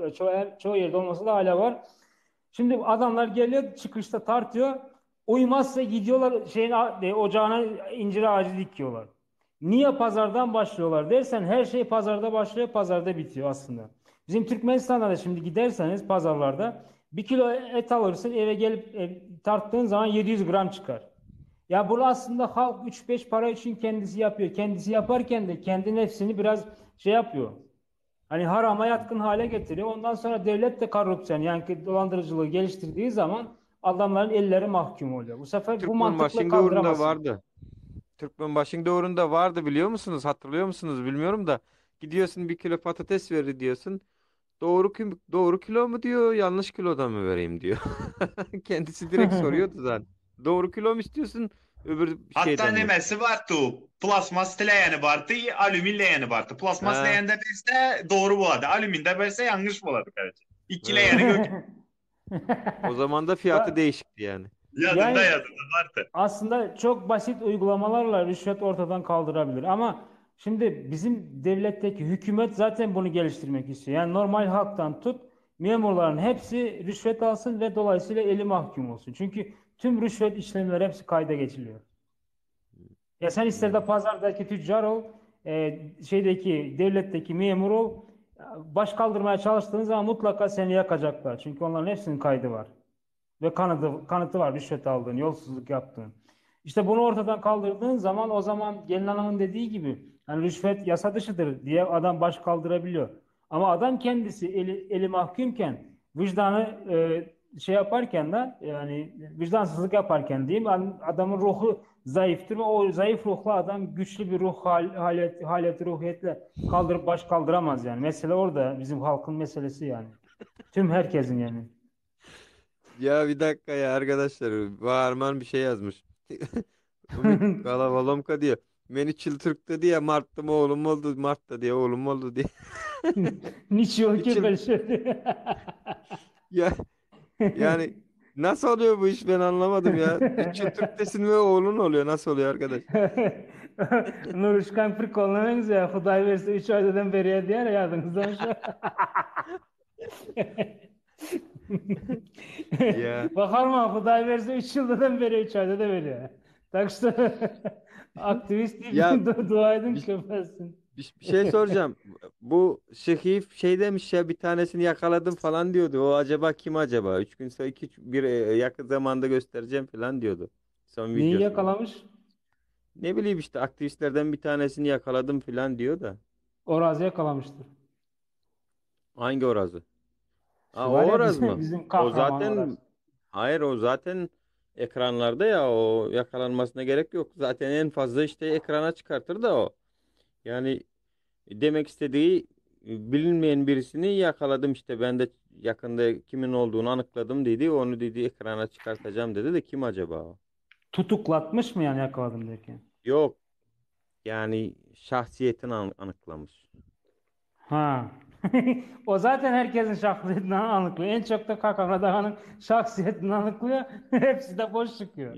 Çoğu yerde olmasa da hala var. Şimdi adamlar geliyor çıkışta tartıyor. Uymazsa gidiyorlar ocağına incir ağacı dikiyorlar. Niye pazardan başlıyorlar dersen her şey pazarda başlıyor, pazarda bitiyor aslında. Bizim Türkmenistan'da da şimdi giderseniz pazarlarda 1 kilo et alırsın eve gelip tarttığın zaman 700 gram çıkar. Ya bunu aslında halk 3-5 para için kendisi yapıyor. Kendisi yaparken de kendi nefsini biraz şey yapıyor. Hani harama yatkın hale getiriyor. Ondan sonra devlet de korrupsiyon yani dolandırıcılığı geliştirdiği zaman adamların elleri mahkum oluyor. Bu sefer bu Türkmen mantıkla başın doğrunda kaldıramazsın. vardı. Türkmen başın doğrunda vardı, biliyor musunuz? Hatırlıyor musunuz? Bilmiyorum da. Gidiyorsun 1 kilo patates verir diyorsun. Doğru kilo mu diyor, yanlış kilodan mı vereyim diyor. Kendisi direkt soruyordu zaten. Doğru kilo mu istiyorsun, öbür Hatta şeyden mi? nemesi vardı o. Plasmas leyeni vardı, alümin leyeni vardı. Plasmas Ha, leyende verse doğru buladı. Alüminde verse yanlış buladı kardeşim. İki ha. leyeni gök. O zaman da fiyatı değişikti yani. Yadında Yani yadında vardı. aslında çok basit uygulamalarla rüşvet ortadan kaldırabilir. Ama Şimdi bizim devletteki hükümet zaten bunu geliştirmek istiyor. Yani normal halktan tut, memurların hepsi rüşvet alsın ve dolayısıyla eli mahkum olsun. Çünkü tüm rüşvet işlemleri hepsi kayda geçiliyor. Ya sen ister de Yani. pazardaki tüccar ol, şeydeki devletteki memur ol, baş kaldırmaya çalıştığın zaman mutlaka seni yakacaklar. Çünkü onların hepsinin kaydı var. Ve kanıtı var rüşvet aldığın, yolsuzluk yaptığın. İşte bunu ortadan kaldırdığın zaman o zaman gelin hanımın dediği gibi hani rüşvet yasa dışıdır diye adam baş kaldırabiliyor. Ama adam kendisi eli mahkumken vicdanı şey yaparken de yani vicdansızlık yaparken diyeyim adamın ruhu zayıftır ve o zayıf ruhlu adam güçlü bir ruh haleti ruhiyetle kaldırıp baş kaldıramaz yani. Mesele orada bizim halkın meselesi yani. Tüm herkesin yani. Ya bir dakika ya arkadaşlar. Bağırman bir şey yazmış. Ümit Kalabalomka diyor. Beni çıldırttı diye Mart'ta mı oğlum oldu, Mart'ta diye oğlum oldu diye. Niçin Bir çıl- böyle şey? ya yani nasıl oluyor bu iş ben anlamadım ya. Bir çıldırttesin ve oğlun oluyor. Nasıl oluyor arkadaş? Nuruşkan Prikol'un ya Huday verse 3 aydan beri diye yardımcı şu. Ya Bakar mı Huday verse 3 yıldan beri 3 ayda da veriyor. Tak işte aktivist değil ya dua edin bir, köpelsin. bir şey soracağım. Bu Şehif şey demiş ya bir tanesini yakaladım falan diyordu. O acaba kim acaba? 3 gün sonra yakın zamanda göstereceğim falan diyordu. Son Neyi videosunda. yakalamış? Ne bileyim işte aktivistlerden bir tanesini yakaladım falan diyor da. Orazi yakalamıştır. Hangi Oraz'ı? Şu O var ya Oraz bizim, mı? bizim O kahraman zaten Oraz. hayır o zaten ekranlarda ya o yakalanmasına gerek yok. Zaten en fazla işte ekrana çıkartır da o. Yani demek istediği bilinmeyen birisini yakaladım işte ben de yakında kimin olduğunu anıkladım dedi. Onu dedi ekrana çıkartacağım dedi de kim acaba o? Tutuklatmış mı yani yakaladım derken? Yok yani şahsiyetini anıklamış. Ha. O zaten herkesin şahsiyetini anıklıyor. En çok da KKK'nın şahsiyetini anıklıyor. Hepsi de boş çıkıyor.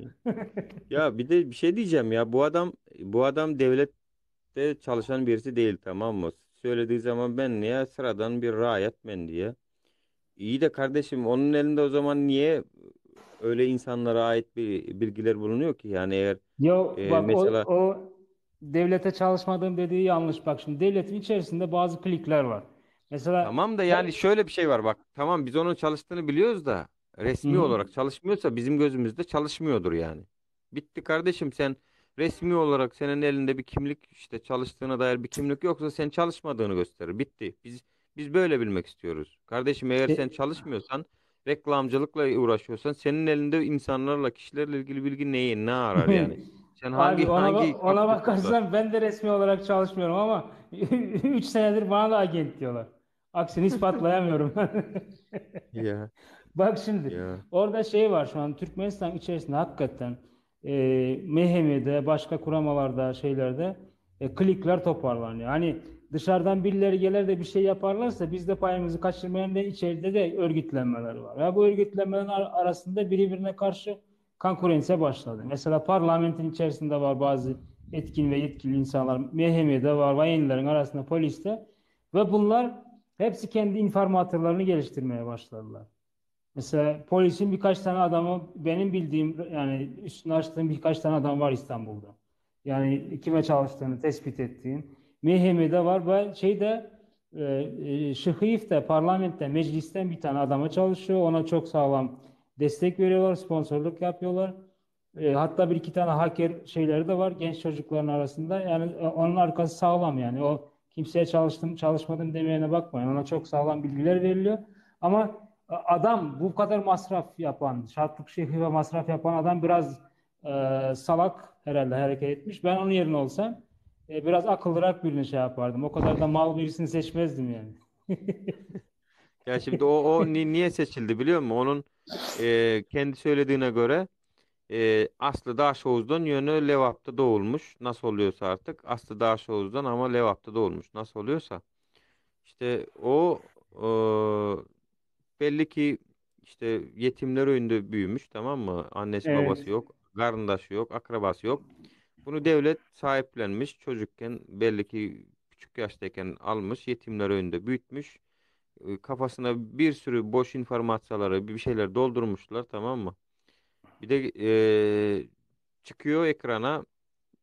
Ya bir de bir şey diyeceğim ya bu adam devlette çalışan birisi değil tamam mı? Söylediği zaman ben niye sıradan bir rahatmen diye. İyi de kardeşim onun elinde o zaman niye öyle insanlara ait bir bilgiler bulunuyor ki? Yani eğer Ya bak mesela o devlete çalışmadığım dediği yanlış. Bak şimdi devletin içerisinde bazı klikler var. Mesela tamam da yani şöyle bir şey var bak tamam biz onun çalıştığını biliyoruz da hı resmi hı. olarak çalışmıyorsa bizim gözümüzde çalışmıyordur yani. Bitti kardeşim sen resmi olarak senin elinde bir kimlik işte çalıştığına dair bir kimlik yoksa sen çalışmadığını gösterir. Bitti. Biz böyle bilmek istiyoruz. Kardeşim eğer sen E, çalışmıyorsan reklamcılıkla uğraşıyorsan senin elinde insanlarla kişilerle ilgili bilgi ne arar yani? Sen hangi Abi hangi hak ona hukukla? bakarsan ben de resmi olarak çalışmıyorum ama 3 senedir bana da agent diyorlar. Aksini ispatlayamıyorum. Ya Bak şimdi ya orada şey var şu an Türkmenistan içerisinde hakikaten MHM'de başka kuramalarda şeylerde klikler toparlanıyor. Hani dışarıdan birileri gelir de bir şey yaparlarsa biz de payımızı kaçırmayan de içeride de örgütlenmeler var. Ya bu örgütlenmelerin arasında birbirine karşı konkurense başladı. Mesela parlamentin içerisinde var bazı etkin ve yetkili insanlar. MHM'de var, Vayenilerin arasında poliste ve bunlar hepsi kendi informatörlerini geliştirmeye başladılar. Mesela polisin birkaç tane adamı benim bildiğim yani üstüne açtığım birkaç tane adam var İstanbul'da. Yani kime çalıştığını tespit ettiğim. MHM'de var ve Şıhıyıf'ta, parlamentte, meclisten bir tane adama çalışıyor. Ona çok sağlam destek veriyorlar, sponsorluk yapıyorlar. Hatta bir iki tane hacker şeyleri de var genç çocukların arasında. Yani onun arkası sağlam yani. O kimseye çalıştım, çalışmadım demeyene bakmayın. Ona çok sağlam bilgiler veriliyor. Ama adam bu kadar masraf yapan, şartlık şefi ve masraf yapan adam biraz salak herhalde hareket etmiş. Ben onun yerine olsam biraz akıllırak birini şey yapardım. O kadar da mal birisini seçmezdim yani. ya şimdi o niye seçildi biliyor musun? Onun kendi söylediğine göre Aslı Daşoğuz'dan yönü Levap'ta doğulmuş. Nasıl oluyorsa artık Aslı Daşoğuz'dan ama Levap'ta doğulmuş. Nasıl oluyorsa. İşte o belli ki işte yetimler oyunda büyümüş tamam mı? Annesi babası Evet. yok. Karındaşı yok. Akrabası yok. Bunu devlet sahiplenmiş. Çocukken belli ki küçük yaştayken almış. Yetimler önünde büyütmüş. Kafasına bir sürü boş informasyonları bir şeyler doldurmuşlar, tamam mı? Bir de çıkıyor ekrana,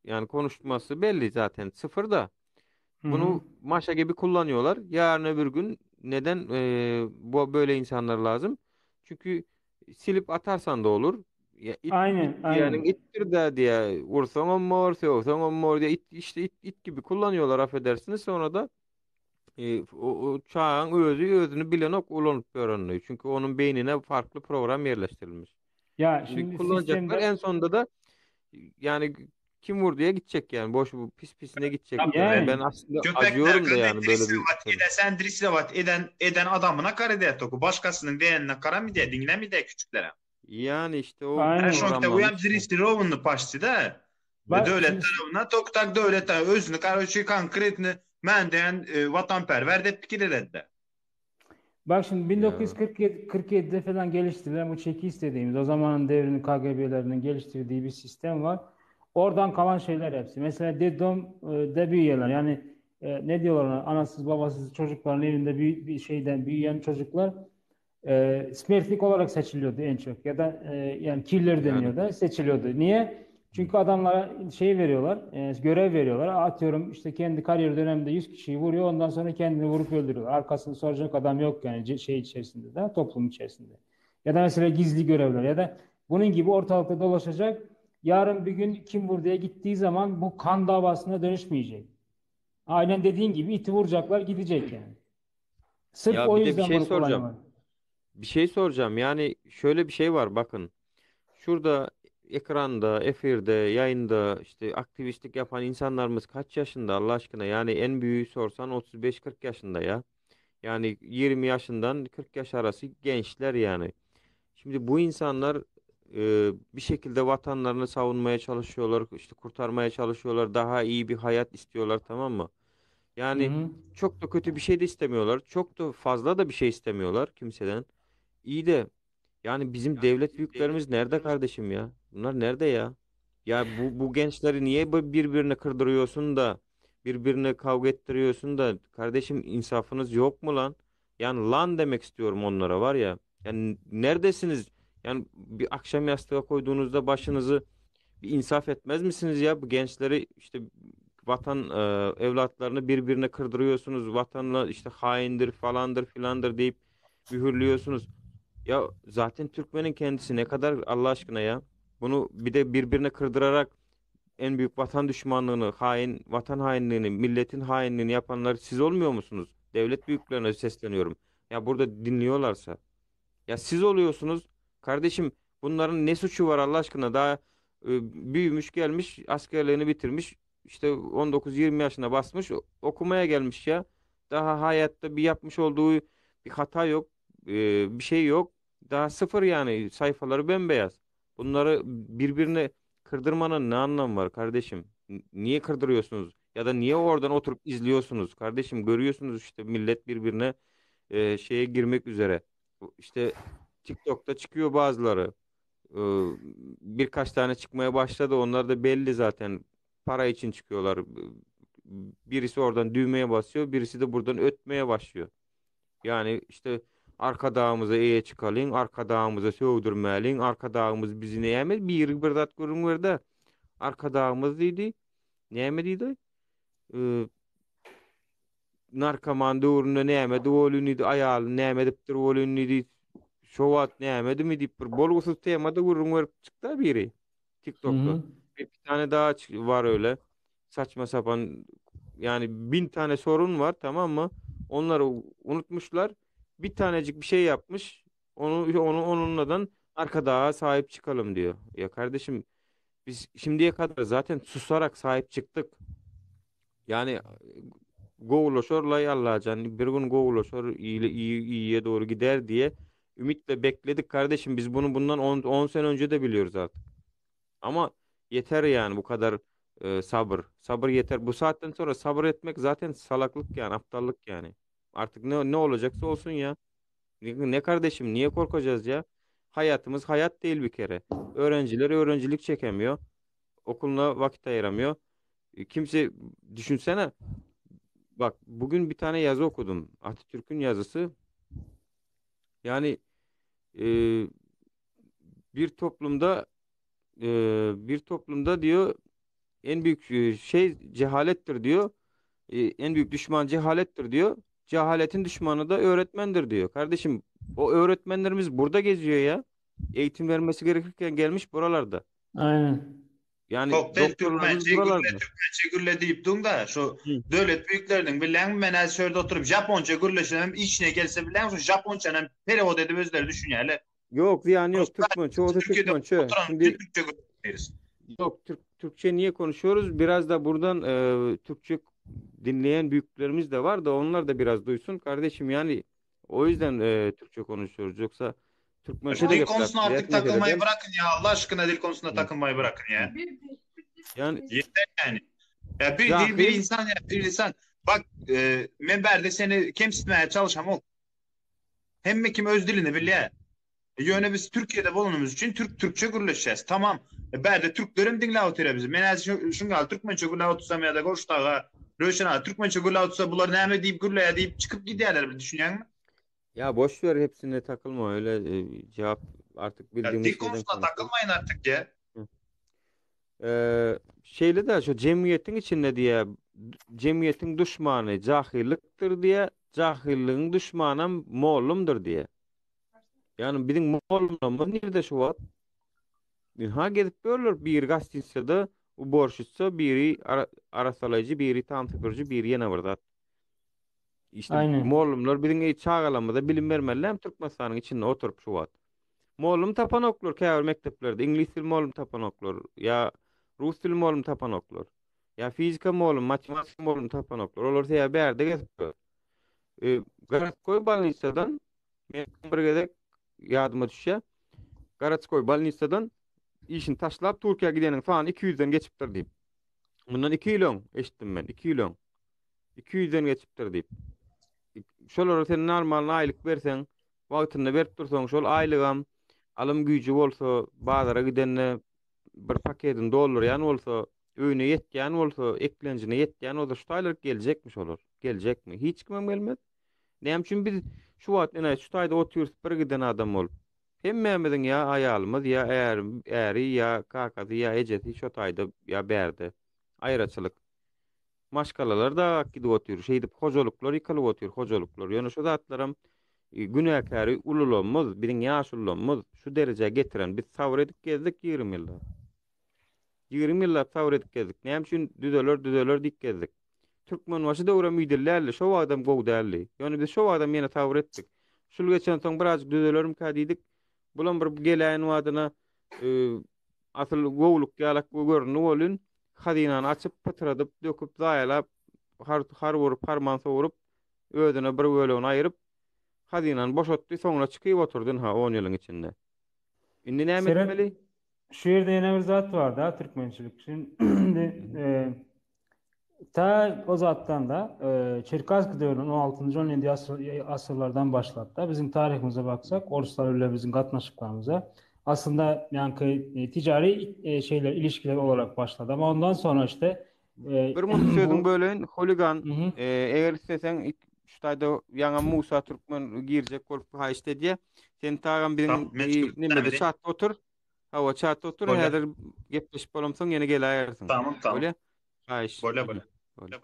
yani konuşması belli zaten sıfır da. Hı hı. Bunu maşa gibi kullanıyorlar. Yarın öbür gün neden bu böyle insanlar lazım? Çünkü silip atarsan da olur. Ya it Aynen, diyenin aynen. ittir de diye vursan on mor, sevsen on mor diye işte it gibi kullanıyorlar, affedersiniz. Sonra da o çağın özünü bilen ok ulanıp öğreniyor. Çünkü onun beynine farklı program yerleştirilmiş. Ya Şimdi şimdi kullanacaklar, sistemde en sonunda da yani kim vur diye gidecek yani. Boş bu pis pisine gidecek. Tabii Yani ve ben aslında köpekler acıyorum da kadar yani böyle bir drislavat şey. edesen drislavat eden adamına kara diye toku. Başkasının diyenine kara mı diye dinle mi diye küçüklere. Yani işte o Her aynen. şonkta uyam programlanmış şey. dristirovunu paştı da Bak devlet şimdi tarafına tok tak devlet özünü karşı konkretini men diyen vatanperver de fikir edildi. Bak şimdi Ya 1947'de falan geliştirilen bu çeki istediğimiz o zamanın devrinin KGB'lerinin geliştirdiği bir sistem var. Oradan kalan şeyler hepsi. Mesela DDoM'da büyüyorlar. Yani ne diyorlar ona? Anasız babasız çocukların evinde bir şeyden büyüyen çocuklar Smurflik olarak seçiliyordu en çok. Ya da yani killer yani deniyor da seçiliyordu. Niye? Çünkü adamlara şey veriyorlar, görev veriyorlar. Atıyorum işte kendi kariyer döneminde 100 kişiyi vuruyor, ondan sonra kendini vurup öldürüyor. Arkasını soracak adam yok yani şey içerisinde de, toplum içerisinde. Ya da mesela gizli görevler ya da bunun gibi ortalıkta dolaşacak. Yarın bir gün kim vur diye gittiği zaman bu kan davasına dönüşmeyecek. Aynen dediğin gibi iti vuracaklar gidecek yani. Sırf ya o bir de bir yüzden şey bunu soracağım. kullanıyorlar. Bir şey soracağım. Yani şöyle bir şey var, bakın. Şurada ekranda, efirde, yayında işte aktivistlik yapan insanlarımız kaç yaşında Allah aşkına? Yani en büyüğü sorsan 35-40 yaşında ya. Yani 20 yaşından 40 yaş arası gençler yani. Şimdi bu insanlar bir şekilde vatanlarını savunmaya çalışıyorlar, işte kurtarmaya çalışıyorlar, daha iyi bir hayat istiyorlar, tamam mı? Hı Yani hı. çok da kötü bir şey de istemiyorlar, çok da fazla da bir şey istemiyorlar kimseden. İyi de yani bizim devlet büyüklerimiz nerede kardeşim ya? Bunlar nerede ya? Ya bu gençleri niye birbirine kırdırıyorsun da birbirine kavga ettiriyorsun da kardeşim, insafınız yok mu lan? Yani lan demek istiyorum onlara, var ya. Yani neredesiniz? Yani bir akşam yastığa koyduğunuzda başınızı bir insaf etmez misiniz ya? Bu gençleri işte vatan evlatlarını birbirine kırdırıyorsunuz. Vatanla işte haindir falandır filandır deyip mühürlüyorsunuz. Ya zaten Türkmenin kendisi ne kadar Allah aşkına ya. Bunu bir de birbirine kırdırarak en büyük vatan düşmanlığını, vatan hainliğini, milletin hainliğini yapanlar siz olmuyor musunuz? Devlet büyüklerine sesleniyorum. Ya burada dinliyorlarsa. Ya siz oluyorsunuz. Kardeşim, bunların ne suçu var Allah aşkına? Daha büyümüş gelmiş, askerliğini bitirmiş. İşte 19-20 yaşına basmış, okumaya gelmiş ya. Daha hayatta bir yapmış olduğu bir hata yok. Bir şey yok. Daha sıfır yani, sayfaları bembeyaz. Bunları birbirine kırdırmanın ne anlamı var kardeşim? Niye kırdırıyorsunuz? Ya da niye oradan oturup izliyorsunuz? Kardeşim, görüyorsunuz işte millet birbirine şeye girmek üzere. İşte TikTok'ta çıkıyor bazıları. Ee, Birkaç tane çıkmaya başladı. Onlar da belli zaten. Para için çıkıyorlar. Birisi oradan düğmeye basıyor, birisi de buradan ötmeye başlıyor. Yani işte arka dağımıza eğe çıkalım, arka dağımıza sövdürmelin, arka dağımız bizi ne yemez? Bir dat görün da arka dağımız dedi. Ne yemediydi? Ee, Narkoman doğrunda ne yemedi? Oğlunu idi, ayalı ne yemediptir, oğlunu idi. Şovat ne yemedi mi deyip bir bolgusuz temada vurun verip çıktı biri Hı TikTok'ta. hı. Bir tane daha var öyle. Saçma sapan, yani 1000 tane sorun var, tamam mı? Onları unutmuşlar. Bir tanecik bir şey yapmış. Onunladan arka dağa sahip çıkalım diyor. Ya kardeşim, biz şimdiye kadar zaten susarak sahip çıktık. Yani Goğulaşor Allah'a can bir gün Goğulaşor iyiye doğru gider diye ümitle bekledik kardeşim. Biz bunu bundan 10 sene önce de biliyoruz artık. Ama yeter yani bu kadar sabır. Sabır yeter. Bu saatten sonra sabır etmek zaten salaklık yani, aptallık yani. Artık ne olacaksa olsun ya. Ne kardeşim, niye korkacağız ya? Hayatımız hayat değil bir kere. Öğrenciler öğrencilik çekemiyor. okuluna vakit ayıramıyor. Kimse düşünsene, bak bugün bir tane yazı okudum. Atatürk'ün yazısı. Yani e, bir toplumda bir toplumda diyor en büyük şey cehalettir diyor. En büyük düşman cehalettir diyor. Cehaletin düşmanı da öğretmendir diyor. Kardeşim, o öğretmenlerimiz burada geziyor ya. Eğitim vermesi gerekirken gelmiş buralarda. Aynen. Yani Koktel doktorlarımız buralarda. Türkmençe gürle deyip dun da şu Hı. devlet büyüklerinin bilen men şöyle oturup Japonca gürleşenem içine gelse bilen şu Japonça'nın perevod edip özleri düşünýärler. Yok, ziyan yok. Ruslar Türkmen. Çoğu da Türkiye'de Türkmençe. oturan Şimdi Türkçe gürleşiriz. yok, Türkçe niye konuşuyoruz? Biraz da buradan Türkçe dinleyen büyüklerimiz de var da onlar da biraz duysun kardeşim. Yani o yüzden Türkçe konuşuyoruz. Yoksa Türkmençe Şu de dil yapılar. konusuna artık Niyet takılmayı ederim. bırakın ya. Allah aşkına dil konusunda Hı. takılmayı bırakın ya. Yani Yeter yani. Ya bir dil bir cahil. insan ya bir insan. Bak menberde seni kemsitmeye çalışan ol. Hem kim öz dilini bilýär. Yöne biz Türkiye'de bulunduğumuz için Türkçe gürleşeceğiz. Tamam. Berde Türklerin dinle otire bizi. Men şungal Türkmençe gürle otursam ya da Goştağa Röşen ağa Türkmençe gürle otursa bular näme diýip gürleýär diýip çıkıp giderler düşünýärmi? Ya boş ver, hepsine takılma öyle, cevap artık Ya bildiğimiz dil şeyden konusunda konuşuyoruz. takılmayın artık ya. Hı. Şeyle de şu cemiyetin içinde diye cemiyetin düşmanı cahilliktir diye, cahilliğin düşmanı Moğolumdur diye. Yani bizim Moğolumlar nerede şu var? Ha gelip görülür bir gazetesinde u borçlusu biri arasalayıcı, biri tanıtıcı, biri yine burada. İşte Aynen. Moğolumlar bizim çağalamada bilim vermeliler, Türkmenistan'ın içinde oturup şu var. Moğolum tapan okulur käbir mekteplerde. İngiliz dil moğolum tapan okulur. Ya Rus dil moğolum tapan okulur. Ya fizika moğolum, matematik moğolum tapan okulur. Olar teýär berde gezip. Garatskoy balnisadan men bir gezek yadıma düşýär. Garatskoy balnisadan işin taşlap Türkiýe gidenin falan 200'den geçipdir diýip. Bundan 2 ýyl öň eşitdim men. 2 ýyl öň. 200'den geçipdir diýip. Şolara sen normal aýlyk berseň, wagtynda berip dursaň şol aýlygam alym güýji bolsa, bazara gidenne bir paketin doldurýan bolsa, öýüne ýetýän bolsa, eklenjine ýetýän o da şu taýlar geljekmiş olar. Geljekmi? Hiç kimem gelmez. Näme üçin biz şu wagt ene şu taýda oturýup bir giden adam bolup hemmemizin ya aýalymyz ya äri ya kakazy ya ejeti şu taýda ya berde aýraçylyk maşgalalar da gidip oturýar. Şeýdip hojalyklar ýykylyp oturýar, hojalyklar. Ýöne şu zatlaram günäkäri ululamyz, biziň ýaşulamyz şu derejeye getiren biz sabr edip gezdik 20 ýylda. 20 ýyllar sabr edip gezdik. Näme üçin düzeler diýip gezdik. Türkmen başy döwre müýdirlerle, şo adam gowdally. Ýöne biz şo adam ýene sabr etdik. Şul geçen soň birazjyk düzelerim kädidik. Bulan bir gelen wadyna asyl gowluk ýalak görnüp bolun. Hadinany açyp pytradyp döküp zaýalap har vurup harman sorup ödüne bir bölüni aýryp hadinan boşatdy, soňra çykyp oturdun ha 10 ýylyň içinde. Indi näme Serhat, etmeli? şu yerde yine bir zat var da Türkmençilik. Şimdi ta o zattan da Çerkazgı dövrünün 16. 17. asırlardan başlayıp da bizim tarihimize baksak Oruçlarla bizim katnaşıklarımıza aslında yani ticari şeyler ilişkiler olarak başladı ama ondan sonra işte Bir mutlu sözün bu bölen holigan hı hı, eger istesen şu taýda ýaňa Musa Türkmen girecek bolup ha işte diye sen tagam Tamam, biriň men çıkıp nimede gidemedi. chat otur. Hawa chat otur, Böyle. häzir gepleşip bolamsoň ýene gelaýarsın. Tamam. Öyle? Ha iş. Böyle. Öyle.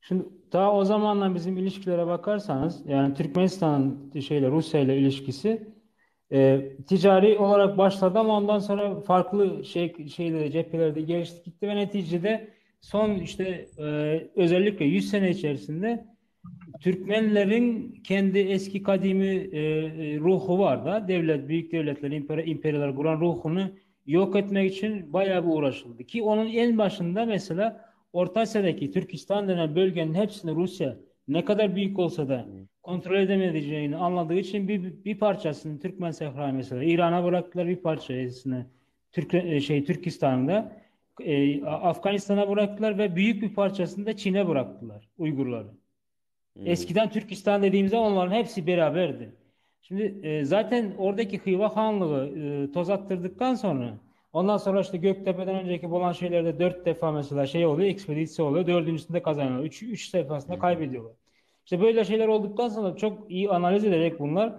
şimdi ta o zamanla bizim ilişkilere bakarsanız yani Türkmenistan'ın Rusya ile ilişkisi ticari olarak başladı ama ondan sonra farklı şeyleri cephelerde gelişti gitti ve neticede son işte özellikle 100 sene içerisinde Türkmenlerin kendi eski kadimi ruhu var da büyük devletler, imperyalar kuran ruhunu yok etmek için bayağı bir uğraşıldı. Ki onun en başında mesela Orta Asya'daki Türkistan denen bölgenin hepsini Rusya ne kadar büyük olsa da kontrol edemeyeceğini anladığı için bir parçasını Türkmen Sehra'yı mesela İran'a bıraktılar, bir parçasını Türkistan'da Afganistan'a bıraktılar ve büyük bir parçasını da Çin'e bıraktılar Uygurları. Eskiden Türkistan dediğimizde onların hepsi beraberdi. Şimdi zaten oradaki Hıva Hanlığı toz attırdıktan sonra Ondan sonra işte Göktepe'den önceki olan şeylerde 4 defa mesela şey oluyor, ekspedisyon oluyor. Dördüncüsünde kazanıyorlar. Üç defasında kaybediyorlar. İşte böyle şeyler olduktan sonra çok iyi analiz ederek bunlar,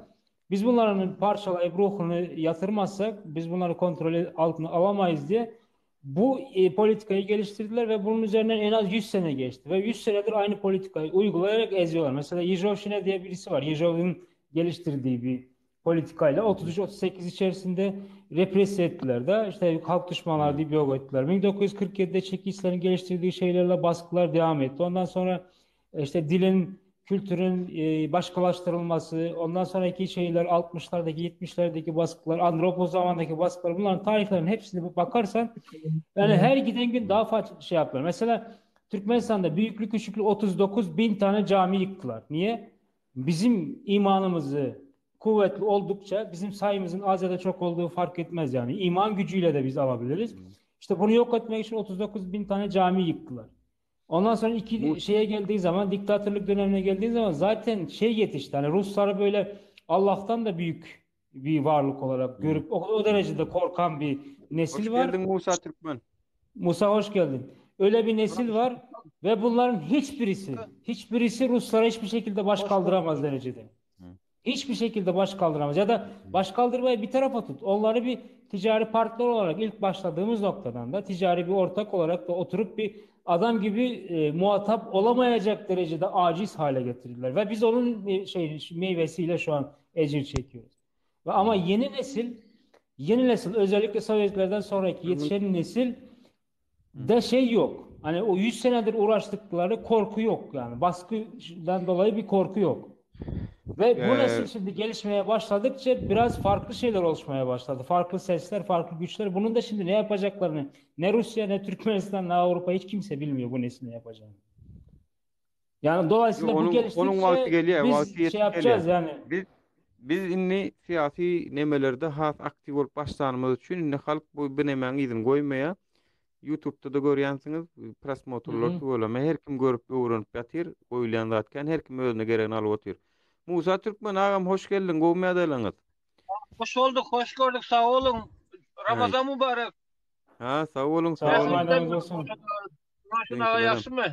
biz bunların parçalayıp ruhunu yatırmazsak biz bunları kontrol altına alamayız diye bu politikayı geliştirdiler ve bunun üzerinden en az 100 sene geçti. Ve 100 senedir aynı politikayı uygulayarak eziyorlar. Mesela Yijovşine diye birisi var. Yijov'un geliştirdiği bir politikayla 33-38 içerisinde represe ettiler de, işte halk düşmanları diye bir yok ettiler. 1947'de Çekistlerin geliştirdiği şeylerle baskılar devam etti. Ondan sonra işte dilin, kültürün başkalaştırılması, ondan sonraki şeyler 60'lardaki 70'lerdeki baskılar, Andropos zamandaki baskılar, bunların tarihlerin hepsini bakarsan yani her giden gün daha fazla şey yapıyorlar. Mesela Türkmenistan'da büyüklü küçüklü 39 bin tane cami yıktılar. Niye? Bizim imanımızı kuvvetli oldukça bizim sayımızın az ya da çok olduğu fark etmez yani. İman gücüyle de biz alabiliriz. İşte bunu yok etmek için 39 bin tane cami yıktılar. Ondan sonra iki Mus şeye geldiği zaman, diktatörlük dönemine geldiği zaman zaten şey yetişti. Hani Rusları böyle Allah'tan da büyük bir varlık olarak görüp o derecede korkan bir nesil Hoş var. geldin Musa Türkmen. Musa hoş geldin. Öyle bir nesil var ve bunların hiçbirisi Ruslara hiçbir şekilde baş kaldıramaz derecede. Hiçbir şekilde baş kaldıramaz. Ya da baş kaldırmayı bir tarafa tut. Onları bir ticari partner olarak ilk başladığımız noktadan da ticari bir ortak olarak da oturup bir adam gibi muhatap olamayacak derecede aciz hale getirdiler. Ve biz onun meyvesiyle şu an ecir çekiyoruz. Ama yeni nesil özellikle Sovyetlerden sonraki yetişen nesil de şey yok. Hani o 100 senedir uğraştıkları korku yok yani. Baskıdan dolayı bir korku yok. Ve bu nesil şimdi gelişmeye başladıkça biraz farklı şeyler oluşmaya başladı. Farklı sesler, farklı güçler. Bunun da şimdi ne yapacaklarını ne Rusya, ne Türkmenistan, ne Avrupa hiç kimse bilmiyor bu neslin ne yapacağını. Yani dolayısıyla bu Onun vakti geliştikçe geliyor, vakti biz şey yetip yapacağız geliyor. yani. Biz inni siyasi nemelerde has aktif olup başlanmamız için inni halk bu binemen izin koymaya YouTube'da da görýänsiňiz, prosmotorlar tuğulama her kim görüp öwrenip ýatyr, goýulan zatken her kim özüne geregini alyp otyr. Musa Türkmen agam hoş geldin, goýmaya dalaňyz. Hoş bulduk, hoş gördük. Sağ olun. Hay. Ramazan mübarek. Ha, sağ olun, Sağ sağ olun, olun. maýdanynız olsun. Maşına yaxşymı?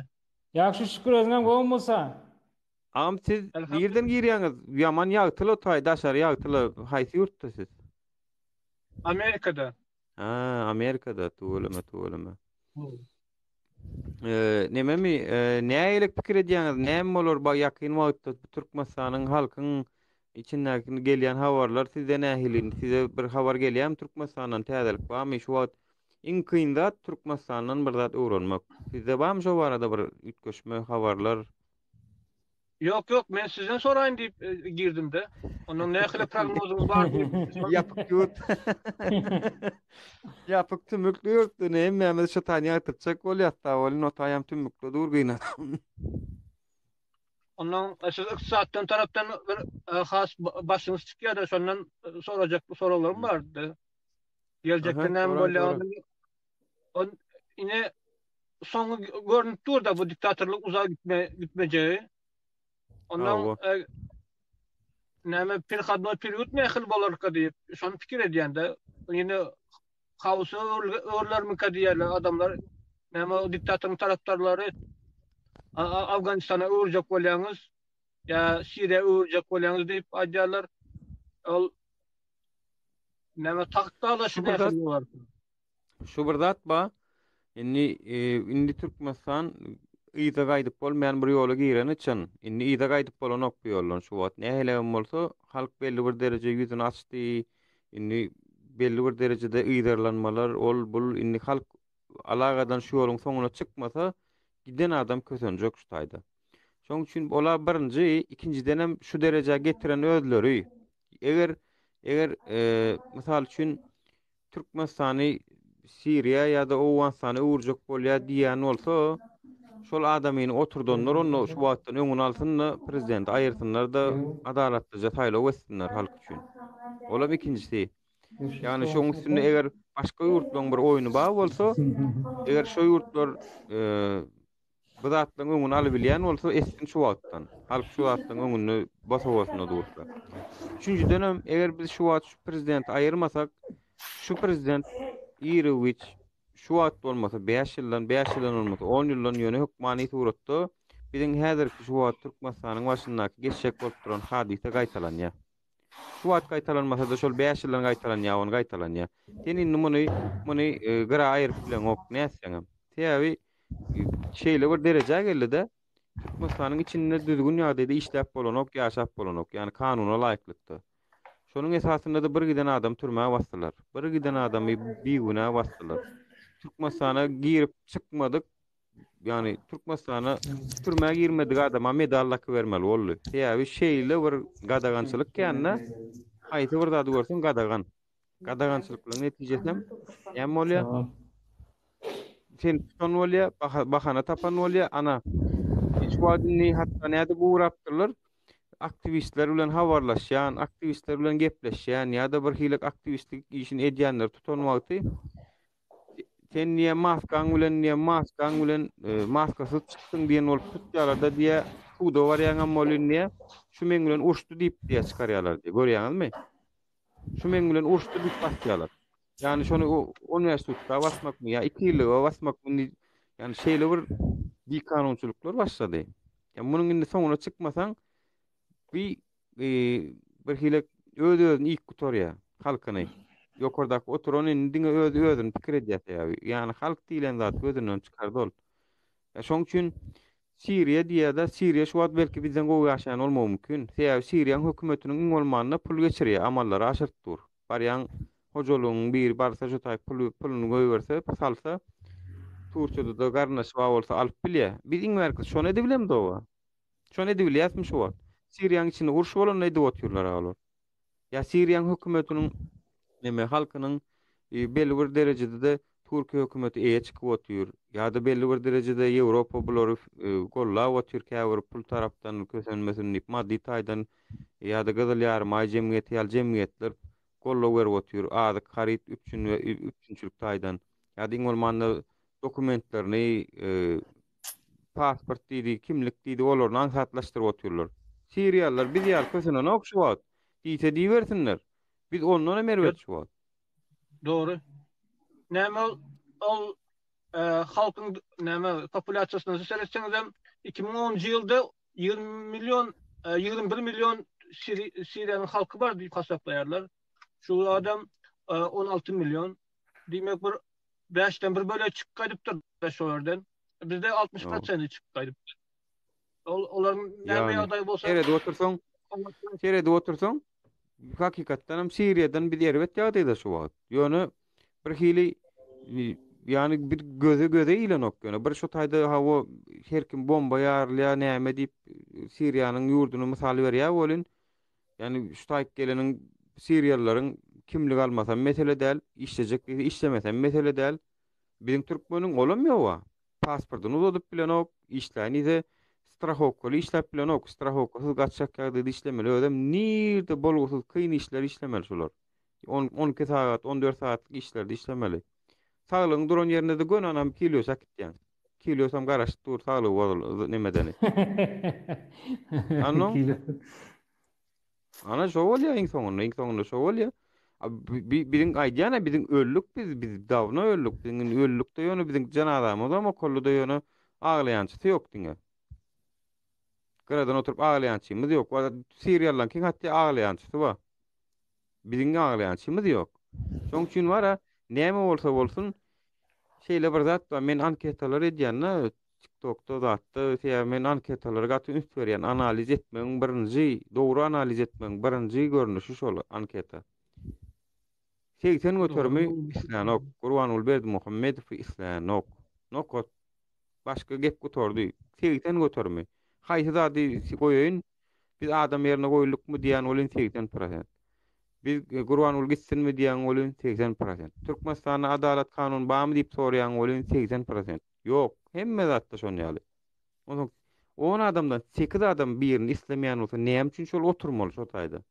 Yaxşı şükür özüňem goýun bolsa. Am siz Elhamdülillah. nerden girýäňiz? Ýaman ýagtyly otay, daşar ýagtyly. Haýsy ýurtda siz? Amerika'da. Ha, Amerikada tuğulama. Nememi, näýelik pikir edýäňiz? Näme bolar ba ýakyn wagtda Türkmenistanyň halkyň içindäki gelýän habarlar sizde nähilin? Size bir habar gelýärmi Türkmenistandan täzelik barmy? Şu wagt iň kyn zat Türkmenistandan bir zat öwrenmek. Sizde barmy şu barada bir ütköşme habarlar? Yok, men sizden soraýyn diýip girdim de. Onun nähili prognozunuz bar diýip. Ýapyk ýurt. Ýapyk tümükli ýurtdy. Näme şu tany ýatyrçak bolýar-da, ol notaýam tümükli durgyna. Onun siz iqtisatdan tarapdan bir has başyňyz çykýar da şondan sorajak soralarym bardy. Gelecekde Aha, näme soran, bolýar? On ine soňy görünüp dur da bu diktatörlük uzak gitmejegi. Ondan näme perhadno period nähil bolarka diýip şonu pikir edýände ýene hawsy örlermi diýerler adamlar näme o diktatörün tarapdarlary Afganistana öwürjek bolýaňyz ýa Siriýa öwürjek bolýaňyz diýip aýdýarlar. Ol näme tahtda alaşy nähil bolar. Şu bir zat ba, indi Türkmenistan ýyda gaýdyp bolmaýan bir ýola giren üçin, indi ýyda gaýdyp bolanok bir ýoldan şu wagt nähilem bolsa, halk belli bir derece ýüzüni açdy. Indi belli bir derecede ýydarlanmalar, ol bul indi halk alagadan şu ýoluň soňuna çykmasa, giden adam kösenjek şu taýda. Şoň üçin ola birinji, ikinciden hem şu derejeye getiren özleri. Eger misal üçin Türkmenistany Siriýa ýa-da Owganistany öwürjek bolýar diýen bolsa, şol adamyny oturdunlar, onu şu wagtdan öňüne alsynlar, prezident aýyrsynlar da adalatlyca taýlap wetsinler halk üçin. Ola ikincisi. Yani şoň üstünde eger başga ýurtlaryň bir oýuny bar bolsa, eger şu ýurtlar bu zatlaryň öňüne alyp bilýän bolsa, essin şu wagtdan. Halk şu wagtdan öňüne basa-basana dursa. Üçüncü dönem eger biz şu wagt şu prezident aýyrmasak, şu prezident Iriwich şu wagt bolmasa 5 ýyldan olmasa 10 ýyldan ýöne hökmany suratda biziň häzirki şu wagt Türkmenistanyň başyndaky geçek bolup duran hadise gaýtalanýar. Şu wagt gaýtalanmasa da şol 5 ýyldan gaýtalanýar, onu gaýtalanýar. Sen indi muny gyra aýryp bilen ok näçeňem. Täbi şeýle bir derejä geldi de Türkmenistanyň içinde düzgün ýagdaýda işläp bolan ok, ýaşap bolan ok, ýani kanuna laýyklykda. Şonuň esasynda da bir giden adam türmäge basdylar. Bir giden adamy biýgüne basdylar. Türkmenistana girip çykmadyk. Yani Türkmenistana türmäge girmedik adama medallak bermeli boldy. Täbi şeýle bir gadagançylyk känne aýty bir zady görsen gadagan. Gadagançylyklaryň netijesem näme bolýar? Tamam. Sen tutan bolýar, bahana tapan bolýar, ana hiç wadynny hatda näde buğrapdyrlar. Aktivistler bilen habarlaşýan, aktivistler bilen gepleşýän ýa-da bir hilek aktivistlik işini edýänler tutan wagty sen niye maskan bilen maskasyz çykdyň diýen bolup tutýarlarda diýe tuda barýan bolyn niye şu men bilen urşdy diýip diýe çykarýarlar diýe görýäňizmi? Şu men bilen urşdy diýip basýarlar. Yani şonu universitetde basmakmy ýa 2 ýyl basmakmy yani şeýle bir kanunçylyklar başlady. Yani munyň indi soňuna çykmasaň bir hilek özüni ilk gutorýar halkyny. Ýokardaky oturan indiňe özüni pikir edýär. Yani halk diýilen zat gözünden çykard ol. Şoň üçin Siriýa diýär-de Siriýa şu wagt belki bizden gowy ýaşaýan bolmagy mümkin. Sebäbi Siriýanyň hökümetiniň iň bolmanyna pul geçirýär, amallary aşyrtdyr. Barýan hojalygyň bir barsa şu taýp puluny goýberse, salsa Turkiýede de garnaşyp bolsa alyp bilýär. Biz iň berki şonu ede bilemdi o. Şonu ede bilýärmi şu wagt? Siriýanyň içinde uruş bolan näde otyrlar alar. Ya Siriýanyň hökümetiniň neme halkynyň belli bir derejede de Türkiýe hökümeti eýe çykyp otýur. Ya-da belli bir derejede Ýewropa bulary gollap otýur käbir pul tarapdan kösenmesin diýip maddi taýdan ya-da gyzyl ýarma jemgyýeti ýaly jemgyýetler gollap berip otýur. Ady harit üçün we üçünçülük taýdan. Ya-da iň bolmanda dokumentlerini pasport diýdi, kimlik diýdi, olaryny ansatlaşdyryp otýarlar. Siriýalılar biz ýaly kösenen okşuwat. Diýse diýersinler. Biz ondan emerwet şu wagt. Doğru. Näme ol halkyň näme populiýasiýasyny seretseňiz hem 2010-njy ýylda 21 milyon Siriýanyň halky bar diýip hasaplaýarlar. Şu adam 16 milyon. Diýmek bir 5den bir böle çykyp gaýdypdyr şolardan. Bizde 60% çykyp gaýdypdyr. Olaryň näme ýagdaý bolsa Serede otursaň hakykatdan hem Siriýadan bir erbet ýagdaýda şu wagt. Ýöne bir hili yani bir göze ilen okýany. Bir şu taýda hawa herkim bomba ýarlýar näme diýip Siriýanyň ýurduny mysaly berýär bolyn. Yani şu taýp geleniň Siriýalılaryň kimlik almasa mesele däl, işlejek, işlemese mesele däl. Biziň türkmeniň olamýar wa. Pasportyny uzadyp bilen ok, işläni de strahowkaly işläp bilen ok, strahowkasyz gaçjak ýagdaýda işlemeli. Ödem nirde bolgusyz kyn işler işlemeli şolar. 12 saat, 14 saatlyk işlerde işlemeli. Sağlygyň duran ýerinde de gönanam kilo sakitýän. Kilosam garaşyp dur, sağlygy bozuldy nemeden. Anno? Ana şo bolýar iň soňunda şo bolýar. Biziň aýdýana biziň öllük biz dawna öllük. Biziň öllükde ýöne biziň janazamyz ama kolluda ýöne aglaýançy ýok diňe. Garadan oturup aglaýançymyz ýok. Siriýalyň kiň hatda aglaýançysy bar. Biziň aglaýançymyz ýok. Şoň üçin wara näme bolsa bolsun şeýle bir zat bar. Men anketalar edýän, TikTokda zatda men anketalara gaty üst berýän, analiz etmeň birinji, dogry analiz etmeň birinji görnüşi şol anketa. 80 götürmi islanok, Gurbanul Berdimuhammedow islanok. Nokot başga gep götürdi. 80 götürmi. Haýsy zady goýaýyn, biz adam ýerine goýulykmy diýen bolyn 80%. Biz Gurbanul gitsinmi diýen bolyn 80%. Türkmenistana adalet kanun barmy diýip soraýan bolyn 80%. Ýok, hemme zatda şonu ýaly. Onuň 10 adamdan 8 adam birini islemeýän bolsa, näme üçin şol oturmaly şo taýda?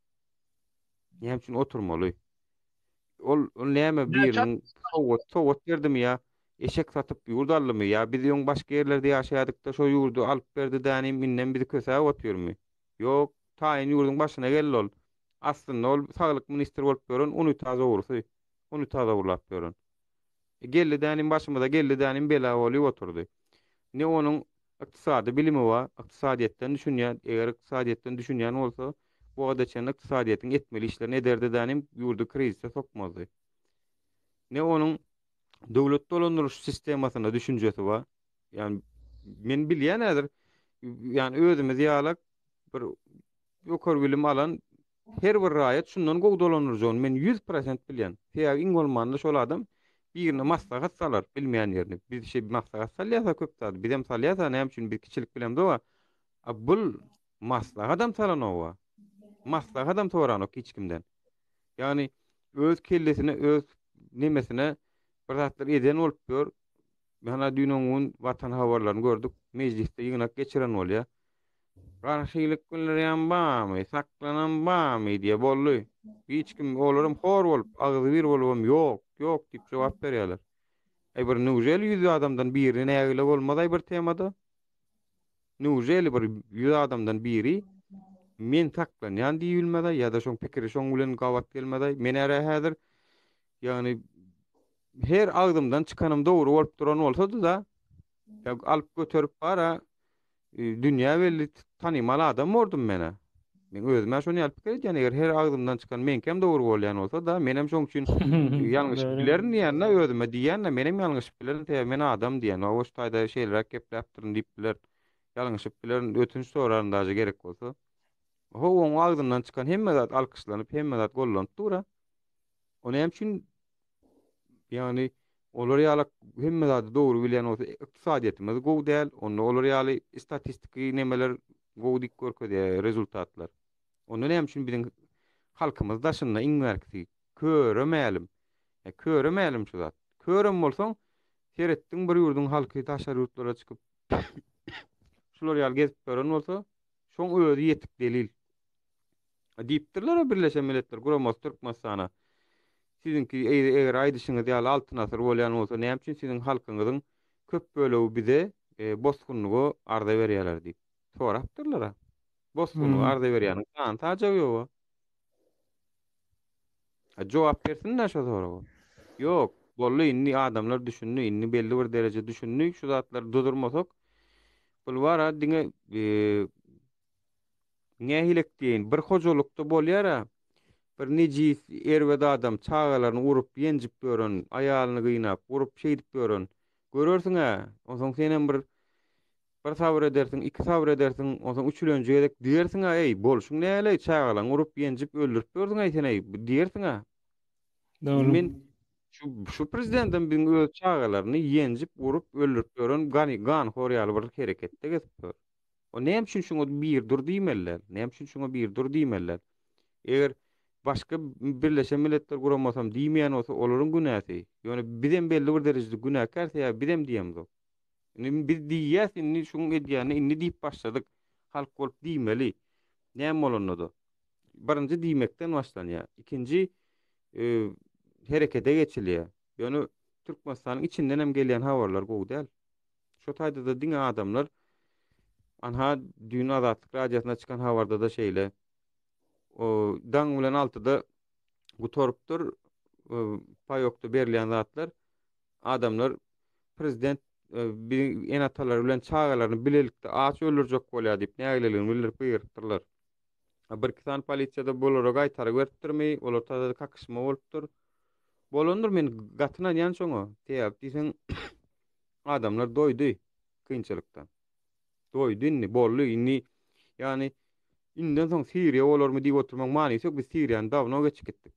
Näme üçin oturmaly? Ol näme biriniň sowat berdimi ýa? Eşek satyp ýurdallymy ýa? Biz ýoň başga ýerlerde ýaşaýardykda şo ýurdu alyp berdi däni minnen bizi kösäp otyrmy? Ýok, taýyn ýurduň başyna geldi ol. Aslynda ol saglyk ministri bolup gören, uny taza ursy. Uny taza urlap gören. Geldi dänim başymyza geldi dänim bela bolup oturdy. Ne onun ykdysady bilimi var, ykdysadyýetden düşünýär. Eger ykdysadyýetden düşünýän bolsa, bu adaçan ykdysadyýetin etmeli işlerini ederdi dänim ýurdu krizise sokmazdy. Ne onun döwlet dolandyryş sistemasyna düşünjesi var. Yani men bilýän nädir? Yani özümiz ýalak bir ýokary bilim alan her bir raýat şundan gowdalanyrjygyny men 100% bilýän. Täze iň bolmanda şol adam birine maslahat salar bilmeýän ýerini. Biz şey maslahat salýasa köp zat. Bizem salýasa näme üçin bir kiçilik bilemde wa. Bul maslahat adam salanowa. Maslahat adam soranok hiç kimden. Yani öz kellesine öz nemesine bir zatlar eden olup ýör. Bana dünýäň watan habarlaryny gördük. Mecliste ýygynak geçiren bolýar. Garşylyk günleri ýanbamy, saklananbamy diýe boldy. Hiç kim olarym hor bolup, agyzy bir bolubam ýok, ýok diýip jogap berýärler. Bir nujel 100 adamdan biri nägile bolmady bir temada. Nujel bir 100 adamdan biri men saklanýan diýilmedi ýa-da şoň pikiri şoň bilen gawat gelmedi. Men ära häzir ýani her agdymdan çykanym dogry bolup duran bolsa da alyp götürüp bara dünýä belli tanymaly adam bordum mene. Men özüme şonu ýalyp gelýän eger her agdymdan çykan menkem dogry bolýan bolsa da menem şoň üçin ýalňyş Doğru. bilerin ýanna özüme diýän menem ýalňyş bilerin te men adam diýen o taýda şeýler gepläpdirin diýip biler. Ýalňyş bilerin ötünç sorarynda gerek bolsa. O oň agdymdan çykan hemme zat alkyşlanyp hemme zat gollanyp dura. O näme üçin yani olar ýaly hemme zat dogry bilýän bolsa ykdysadyýetimiz gowy däl. Onu olar ýaly statistiki nemeler gowy dik görkezýär rezultatlar. Onu näme üçin biziň halkymyz daşynda iň merkezi köremeýälim. Köremeýälim şu zat. Körem bolsaň seretdiň bir ýurdun halky taşary ýurtlara çykyp şular ýaly gezip gören bolsa şoň özi ýetik delil. Diýipdirler Birleşen Milletler Guramas Türkmenistana. Sizinki eger aýdyşyňyz ýaly altyn asyr bolýan bolsa näme üçin siziň halkyňyzyň köp bölegi bize bozgunlugy arda berýärler diýip sorapdyrlar. Bozgunlugy arda berýän kan tajaby ýok. Jogap bersinler şo soraga. Ýok, bolly inni adamlar düşündi, inni belli bir derece düşündi, şu zatlar dudurmasak bul bara diňe nähilek diýen bir hojulukda bolýar. Bir nejis erwede adam çağalaryny urup ýenjip gören, aýalyny gynap, urup şeýdip gören. Görersiň ha, oňsoň senen bir sabr edersiň, iki sabr edersiň, oňsoň üçlenji edek diýersiň ha, ey bolşuň näle çağalaň urup ýenjip öldürip berdiň aý sen diýersiň ha. Doğru. Men şu prezidentin biziň öz çağalaryny ýenjip urup öldürip gören gan horýaly bir hereketde geçip. O näme üçin şoňa bir dur diýmeler? Näme üçin şoňa bir dur diýmeler? Eger başka Birleşen Milletler guramasam diýmeýän bolsa olaryň günäsi. Ýöne bizem belli bir derejede günäkärse ýa bizem diýemdik. Biz diýýäs inni şoň edýäni inni diýip başladyk. Halk bolup diýmeli. Näme bolanydy? Birinji diýmekden başlanýar. Ikinji herekete geçilýär. Ýöne Türkmenistanyň içinden hem gelýän habarlar gowy däl. Şo taýda da diňe adamlar anha Dünya Azatlyk Radiosyna çykan habarda da şeýle o daň bilen altyda gutorupdyr paýokda berilýän zatlar adamlar prezident bir enatalar bilen çağalaryny bilelikde aç öldürjek bolýar diýip nägileligini bildirip ýerdirler. Bir kisan polisiýada bolara gaýtary berdirmi, olar taýda kakışma bolupdyr. Bolandyr men gatyna ýan şoňa diýip diýsen adamlar doýdy kynçylykdan. Doýdy inni bolly inni ýani inden soň Siriýa bolarmy diýip oturmak manysy ýok, biz Siriýany dawno geçip gitdik.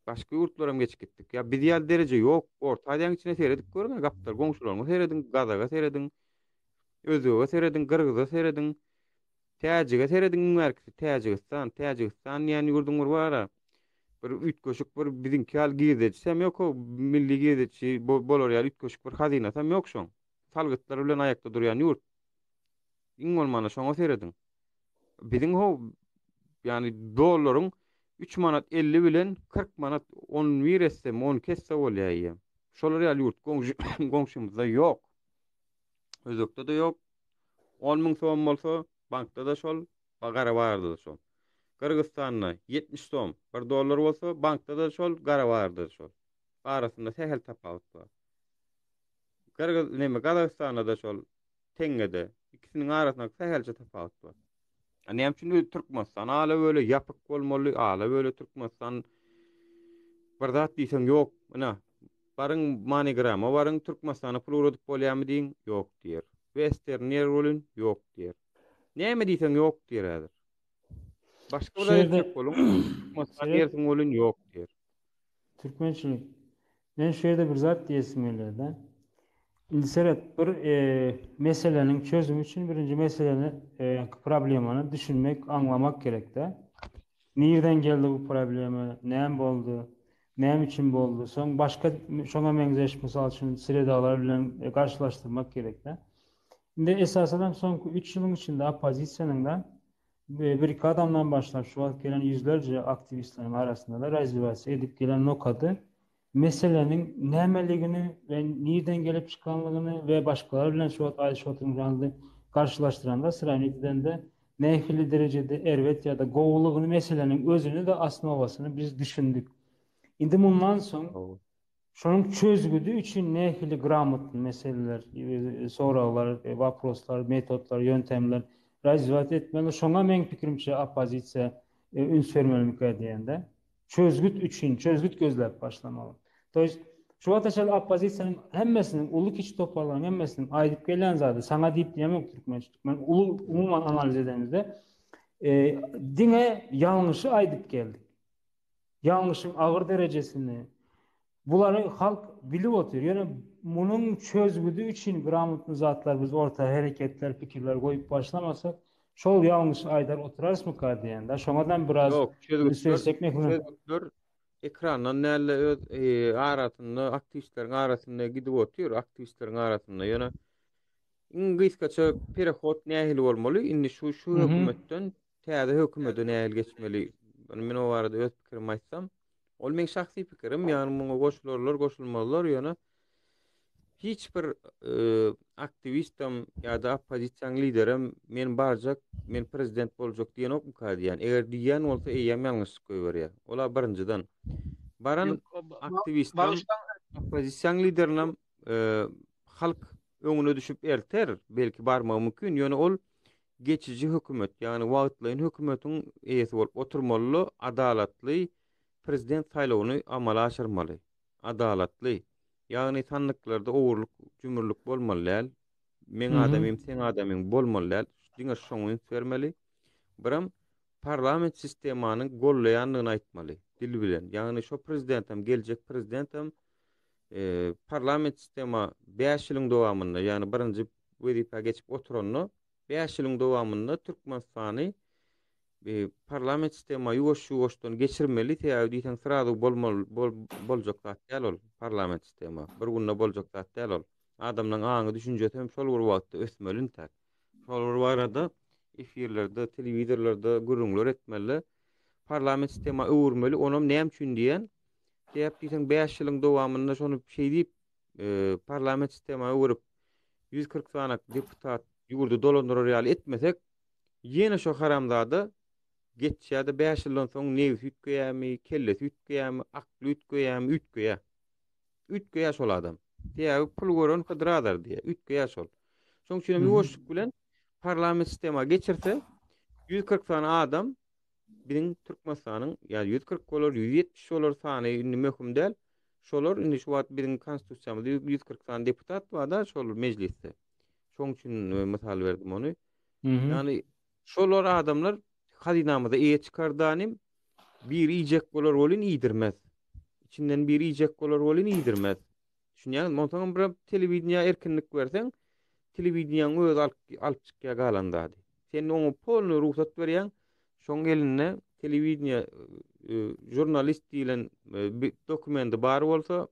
Başga ýurtlara geçip gitdik. Ya biz ýaly derece ýok, orta aýdyň içine seredik görüň, gaplar goňşularyňy seredin, Gazaga seredin, Özbege seredin, Kyrgyza seredin, Täjige seredin, merkezi Täjikistan ýani ýurdun bara. Bir ütköşük bir biziňki hal gizeçsem ýok, milli gizeçi bolar ýaly ütköşük bir hazinasam ýok şoň. Salgytlar bilen aýakda durýan ýurt. Iň bolmana şoňa seredin. Biziň ho yani dollaryň 3 manat 50 bilen 40 manat 10 wiretsem 10 kesse bolýar. Şolar ýaly ýurt goňşumyzda ýok. Özekde de ýok. 10.000 soň bolsa bankda da şol, bagara bardy da şol. Kyrgyzstanda 70 soň $1 bolsa bankda da şol, gara bardy şol. arasynda sähel tapawut bar. Gazagystanda da şol teňede ikisiniň arasynda sähelçe tapawut bar. Näme üçin Türkmenistan ala böyle ýapyk bolmaly, ala böyle Türkmenistan bir zat diýsen ýok. Mana barıň manigramma, barıň Türkmenistana pul urudyp bolýarmy diýin? Ýok diýer. Western ner bolun? Ýok diýer. Näme diýsen ýok diýer häzir. Başga bir Şerde- aýtjak bolun, Türkmenistan nersiň bolun? Ýok diýer. Türkmençilik. Ben şu yerde bir zat diyesim geliyor da. Seret bir meselenin çözümü için birinci meseleni problemini düşünmek, anlamak gerek de. Nereden geldi bu problemi? Näme boldu? Näme için boldu? Soň başka şoňa meňzeş mysal üçin siradalar bilen karşılaştırmak gerek de. Şimdi esasen soňky 3 ýylyň içinde opozisiýanyň da bir adamdan başlap şu wagt gelen yüzlerce aktivistlerin arasında da rezervasiya edip gelen nokadı meselenin nämeligini ve nereden gelip çıkanlığını ve başkaları bilen şu wagt aýdyş oturmaganda karşılaştıranda sıraýynydan da nähili derecede erwet ya da gowulugyny meselenin özünü de asmawasyny biz düşündük. Indi bundan soň şonun çözgüdü üçün nähili gramotly meseleler, soralar, waproslar, metodlar, yöntemler razvat etmeli. Şoňa men pikirimçe opozisiýa üns vermeli diýende. Çözgüt üçün, çözgüt gözläp başlamaly. Toýst şu wagtça opozisiýanyň hemmesiniň uly kiç toparlanan hemmesiniň aýdyp gelen zady saňa diýip diýemem türkmençilik. Men uly umuman analiz edemizde diňe ýalňyşy aýdyp geldik. Ýalňyşyň agyr derejesini bulary halk bilip otur. Yani bunun çözgüdü için gramotly zatlar biz orta hareketler, pikirler goýup başlamasak, şol ýalňyş aýdar oturarsmy diýende. Şoňadan biraz Ýok, söýsek mekun. çözgütler ekrandan näle öz arasynda aktivistleriň arasynda gidip otur, aktivistleriň arasynda ýöne İngilizce perehot nähili bolmaly. Indi şu hökümetden täze hökümete nähili geçmeli. Men o barada öz pikirimi aýtsam, ol men şahsy pikirim, ýani muňa goşularlar, goşulmalar ýöne hiç bir aktivistim ýa-da opozisiýa liderim men barjak, men prezident boljak diýen okmy diýen. Eger diýen bolsa eýem ýalňyşlyk goýberýär. Ola birinciden baran aktivistim, opozisiýa liderim halk öňüne düşüp erter, belki barmagy mümkin. Ýöne ol geçici hökümet, ýani wagtlaýyn hökümetiň eýesi bolup oturmaly, adalatly prezident saýlawyny amala aşyrmaly. Adalatly. Ýani sanlyklarda owurluk, jümürlük bolmaly. Men adamym, sen adamyň bolmaly. Diňe şoňy vermeli. Biram parlament sistemanyň gollaýanlygyny aýtmaly. Dil bilen. Ýani şo prezidentim, geljek prezidentim parlament sistema 5 ýylyň dowamında, ýani birinji wezipä geçip oturanyny 5 ýylyň dowamında Türkmenistany parlament sistema ýuwaş-ýuwaşdan geçirmeli. Täze diýsen sırada boljak zat däl ol parlament sistema. Bir günde boljak zat däl ol. Adamlaryň aňy düşünjesi hem şol bir wagtda ösmelin tek. Şol bir barada efirlerde, telewizorlarda gürrüňler etmeli. Parlament sistema öwürmeli. Onam näme üçin diýen? Diýip diýsen 5 ýylyň dowamında şonu şey diýip parlament sistema öwürüp 140 sanak deputat ýurdu dolandyrar etmesek, ýene şo haramzady geçýärde 5 ýyldan soň newi ütgeýärmi, kellesi ütgeýärmi, akly ütgeýärmi, ütgeýär. Ütgeýär şol adam. Diýär pul gören kadradar diýär. Ütgeýär şol. Şoň üçin ýuwaşlyk bilen parlament sistema geçirse 140 sana adam biziň Türkmenistanyň ýa 140 bolar, 170 bolar sany indi möhüm däl. Şolar indi şu wagt biziň konstitusiýamyzda 140 sana deputat bar da şol mejlisde. Şoň üçin mysal berdim ony. Ýani şolar adamlar hazinamyza eýe çykardanym bir iýjek bolar bolyn iýdirmez. İçinden bir iýjek bolar bolyn iýdirmez. Şunýan montaň bir telewiziýa erkinlik berseň, telewiziýaň öz alyp çykýar galandady. Sen oňa polny ruhsat berýän, şoň eline telewiziýa jurnalist diýilen dokumenti bar bolsa,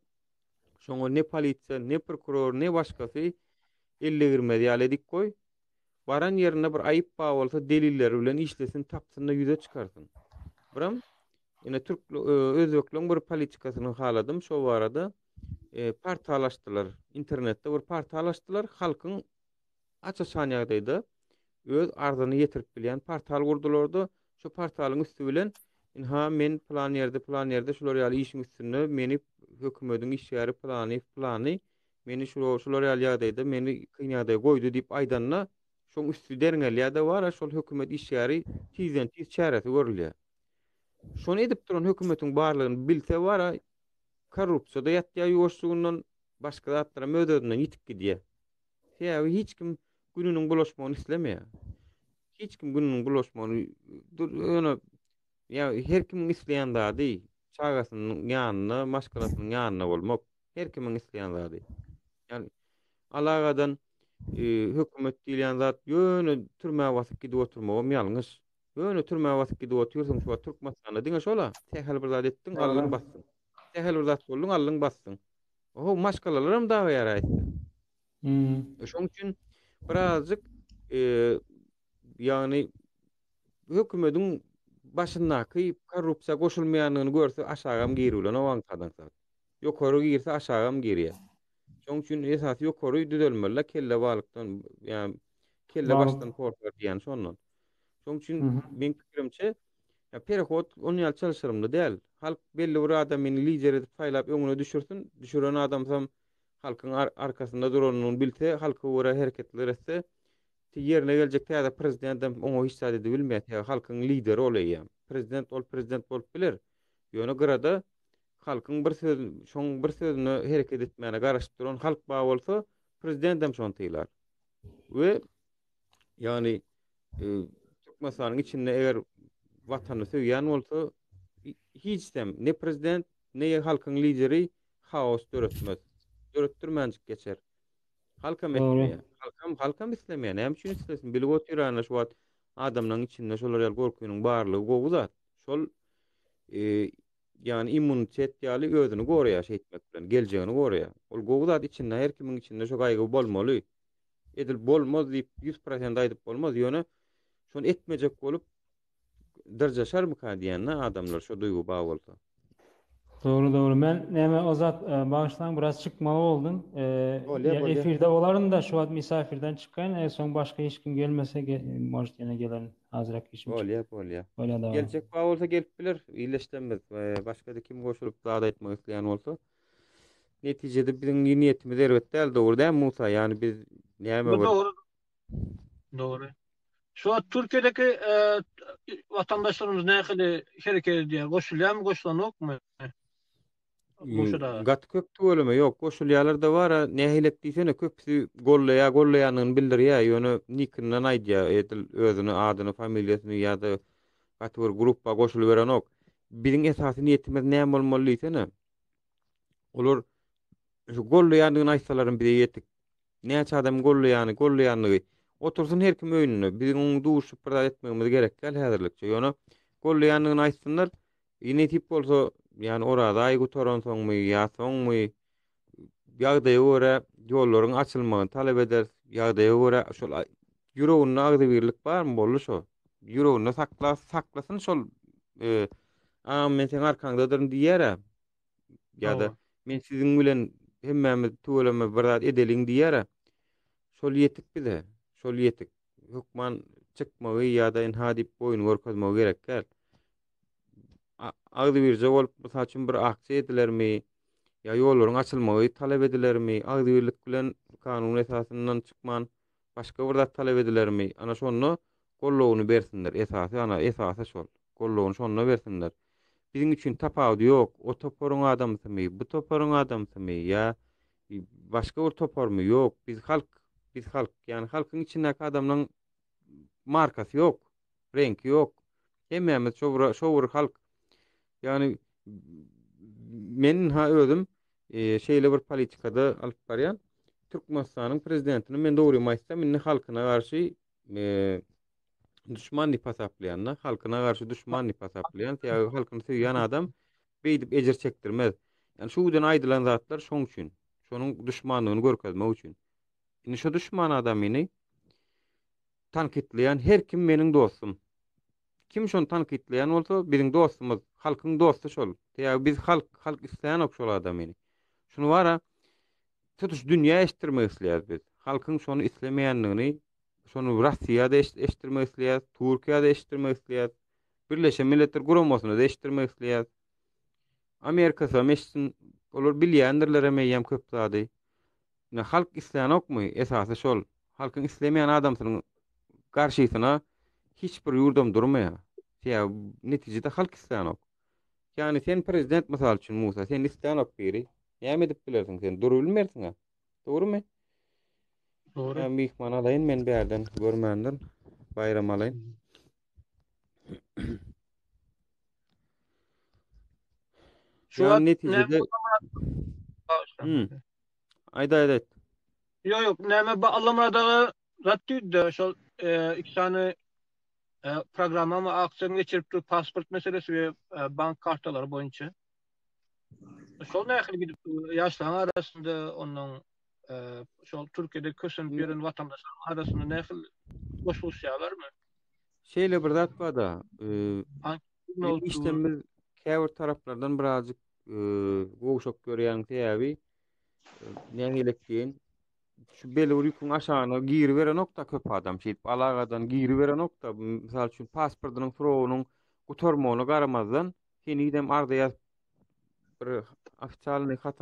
şoňa ne polisiýa, ne prokuror, ne başgasy elle girmedi ýaly dik goý. Baran yerine bir ayıp bağ olsa deliller bilen işlesin, tapsın da yüze çıkarsın. Biram, yine Türk özbeklerin bir politikasyny haladım. Şo barada partalaştılar. İnternette bir partalaştılar. Halkın açı saniyadaydı. Öz arzını yetirip bilýän portal gurdulardy. Şu portalyň üstü bilen men plan ýerde şolar ýaly işiň üstünde meni hökümetin işgäri plany meni şular ýaly meni kynýada goýdy diýip aýdanna şoň üstü derňelýär-de bar, şol hökümet işgäri tizden tiz çäresi görülýär. Şonu edip duran hökümetiň barlygyny bilse bara korrupsiýada ýatýar ýoşsugundan başga zatlara mödödünden ýitip gidýär. Sebäbi hiç kim gününiň bulaşmagyny islemeýär. Hiç kim gününiň bulaşmagyny öňe her kim isleýän zady çagasynyň ýanyna, maşgalasynyň ýanyna bolmak her kimiň isleýän zady. Yani alagadan hökümet diýen zat ýöne türmäge basyp gidip oturmagam ýalňyş. Ýöne türmäge basyp gidip oturýarsyň şu Türkmenistanda diňe şola tehel bir zat etdiň, allyň basdyň. Tehel bir zat bolduň, allyň basdyň. Oho, maşgalalarym dawa ýaraýdy. Şoň üçin birazjyk ýagny hökümetiň başyndaky korrupsiýa goşulmaýanlygyny görse aşagam giýrilen o wagtdan saat. Ýokary girse aşagam girýär. Şoň üçin esasy ýokary düzelmeli, kelle balykdan, ýani kelle başdan portlar diýen şondan. Şoň üçin men pikirimçe perehot onu ýaly çalışyrymdy däl. Halk belli bir adamyny lider edip saýlap öňüne düşürsin, düşüren adam sam halkyň arkasynda duranyny bilse, halka göre hereketler etse, yerine gelecek täze prezidentim oňa hiç zat edip bilmeýär, halkyň lideri bolýar. Prezident bolup biler. Ýöne görede halkyň bir sözüne hereket etmäne garaşyp duran halk baý bolsa, prezidentim şonu diýler. We ýani Türkmenistanyň içinde eger watany söýýän bolsa, hiç ne prezident, ne halkyň lideri haos döretmez. Döretdirmänjik geçer. Halkam etmeýär. Halkam islemeýär. Näme üçin islesin? Bilip oturýan şu wagt adamlaryň içinde şolar ýaly gorkunyň barlygy gowuzat. Şol ýani immunitet ýaly özüni goraýar şeýtmek bilen, geljegini goraýar. Ol gowuzat içinde her kimiň içinde şo gaýgy bolmaly. Edil bolmaz diýip 100% aýdyp bolmaz. Ýöne şonu etmejek bolup dırjaşar mı diýen adamlar şo duýgu baý bolsa. Doğru. Men näme o zat bağışlan biraz çıkmalı oldun. Efirde olaryn da şu wagt misafirden çykaýyn. Soň başga hiç kim gelmese может ýene gelen hazırak işim. Bolýar. Gelecek baý bolsa gelip biler, iýleşdenmez. Başga da kim goşulyp zada etmek isleýän bolsa. Netijede biziň niýetimiz elbetde dogry däl Musa, ýani biz näme Doğru. Şu an Türkiye'deki vatandaşlarımız ne kadar hareket ediyor? Koşulyan mı, koşulan yok mu? Gat köp tüweleme ýok, goşulýarlar da bar, nähilek diýsene köpsi gollaýanyny bildirýär, ýöne nikinden aýdýar, edil özüni, adyny, familiýasyny ýa-da gatwyr gruppa goşuly beren ok. Biziň esasy niýetimiz näme bolmaly diýsene? Olar şu gollaýanyny aýtsalarym bize ýetik. Näçe adam gollaýanyny otursun her kim öýnüne. Biziň oňy duşup bir etmegimiz gerek gel häzirlikçe. Ýöne gollaýanyny aýtsanlar, ýene tip bolsa ýani orada aý gutoran soňmy, ýa-soňmy ýagdaýa görä ýollaryň açylmagyny talap eder. Ýagdaýa görä şol ýüreginde agdybirlik barmy boldy şo? Ýüreginde saklasyn şol men sen arkaňdadyryn diýär. Ýa-da men siziň bilen hemmämiz tüweleme bir zat edeliň diýär. Şol ýetik bize. Şol ýetik. Hukman çykmagy ýa-da inhadip boyun görkezmegi gerek gel. Agdybirje bolup mysal üçin bir aksia edilermi? Ya ýollaryň açylmagy talap edilermi? Agdybirlik bilen kanun esasyndan çykman başga bir zat talap edilermi? Ana şonu gollawuny bersinler. Esasy şol. Gollawuny şonu bersinler. Biziň üçin tapawdy ýok. O toporuň adamsymy, bu toporuň adamsymy ýa başga bir topormy ýok. Biz halk, ýani halkyň içindäki adamlaryň markasy ýok, renki ýok. Hemmämiz şo bir halk. Ýani men özüm şeýle bir politikada alyp barýan. Türkmenistanyň prezidentini men dogry maýsam, men halkyna garşy düşman diýip hasaplaýan, halkyna garşy düşman diýip hasaplaýan, halkyny söýýän adam beýdip ejir çekdirmez. Ýani şu bilen aýdylan zatlar şoň üçin, şonuň düşmanlygyny görkezmek üçin. Indi şu düşman adamyny tankitleýän her kim meniň dostum. Kim şonu tankitleýän bolsa, biziň dostumyz, halkyň dostu şol. Biz halk isleýän ok şol adamyny. Şunu bara tutuş dünýä eşitdirmek isleýär biz. Halkyň şonu islemeýänligini, şonu Russiýada eşitdirmek isleýär, Türkiýede eşitdirmek isleýär, Birleşen Milletler Guramasyna da eşitdirmek isleýär. Amerika eşitsin, Olar bilýändirler emeýem köp zady. Ne halk isleýän okmy? Esasy şol. Halkyň islemeýän adamsynyň garşysyna hiç bir ýurdam durmaýar. Ya netijede halk isleýän ok. Yani sen prezident mysal üçin Musa, sen isleýän ok biri. Näme edip bilersiň sen? Durup bilmersiň ha. Dogrymy? Doğru. Ya mihman alaýyn men bärden görmändir. Bayram alaýyn. Şu Yani an neticede ayda. yok näme bağlamadagy zatdydy şol iki tane programa mı aksiyon geçirip dur pasport meselesi ve bank kartaları boyunca. Şol nähili gidip yaşlar arasında onun şol Türkiye'de kösünüp beren vatandaşlar arasında nähili boşluklar var mı? Şeýle bir zat bar da. Hangi ne Indi oldu? işten biz käbir taraplardan birazcık gowşak görýän täbi näňelik diýen şu beli urykun aşagyna giri beren nokta köp adam şeýip alagadan giri beren nokta misal üçin pasportynyň sorawynyň gutarmagyna garamazdan seni gidem arda ýazyp bir ofitsialny hat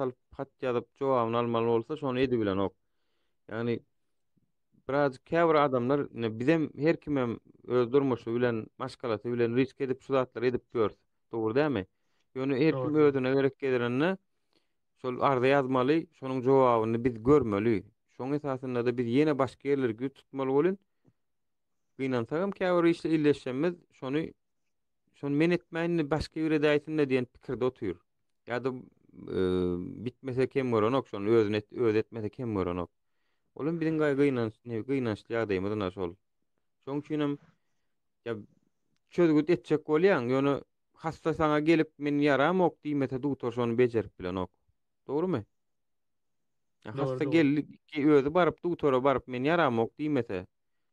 ýazyp jogabyny almaly bolsa şonu edi bilen ok. Yani birazcık käbir adamlar bizem her kimem öz durmuşy bilen maşgalaty bilen risk edip şu zatlary edip gör. Dogry dämi? Ýöne her kim Doğru. özüne gerek gelirenni şol arda ýazmaly, şonuň jogabyny biz görmeli. Şoň esasynda da biz ýene başga ýerlerge tutmaly bolyn. Gynansaňam käbir işle illeşýänmiz, şonu men etmäýin başga ýere däýsin diýen pikirde otyr. Ýa-da bitmese kem görenok, şonu özüne öz etmese kem görenok. Olam biziň gynançly ýagdaýymyz şol. Şoň üçinem ya çözgüt etjek bolýan, ýöne hasta sana gelip men yaramok diýmese doktor şonu bejerip bilen ok. Dogrymy? Ya hasta Doğru. gelip özü baryp doktora baryp men yaramok diýmese,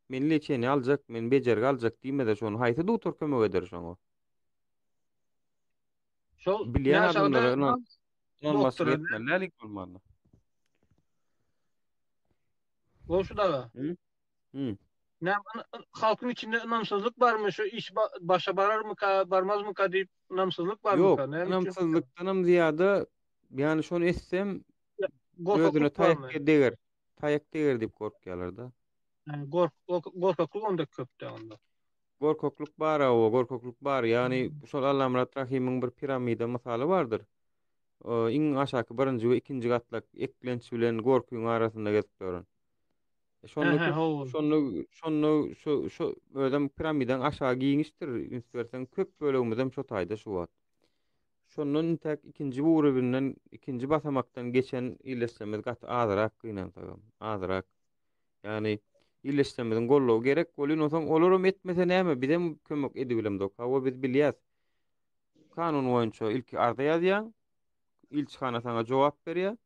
men leçeni aljak, men bejergi aljak diýmese şonu haýsy doktor kömek eder şoňa? Şol Bilýän adamlara ýaşagda inanmasy doktora etmeli bolmaly. bolşu da Hı. näme halkyň içinde inamsızlyk barmy? Şu iş başa barar mı barmaz mı diýip inamsızlyk barmy? Yok, Näme üçin? inamsızlıktanam ziyada yani şonu etsem özüne Gorkaklyk barmy? tayak deger dip korkýarlar da. Gorkaklyk onda köpde onda. Gorkokluk bar, gorkokluk bar. Yani şol Allah Murat Rahim'iň bir piramida misaly bardyr. Iň aşaky 1-nji we 2-nji gatlak eklenç bilen gorkuň arasynda geçip duran. Şonu şu ödem piramidaň aşağı giňişdir. Ünsbersen köp bölegimizden şo taýda şu wat. Şonun tek 2-nji bury bilen 2-nji basamakdan geçen illeşlemez gat azyrak gynansaňam. Azyrak. Yani illeşlemeden gollow gerek bolýan olsaň olaram etmese näme bizem kömek edibilem dok. Hawa biz bilýäs. Kanun boýunça ilk arda ýazýan, ilçhana sana jogap berýär.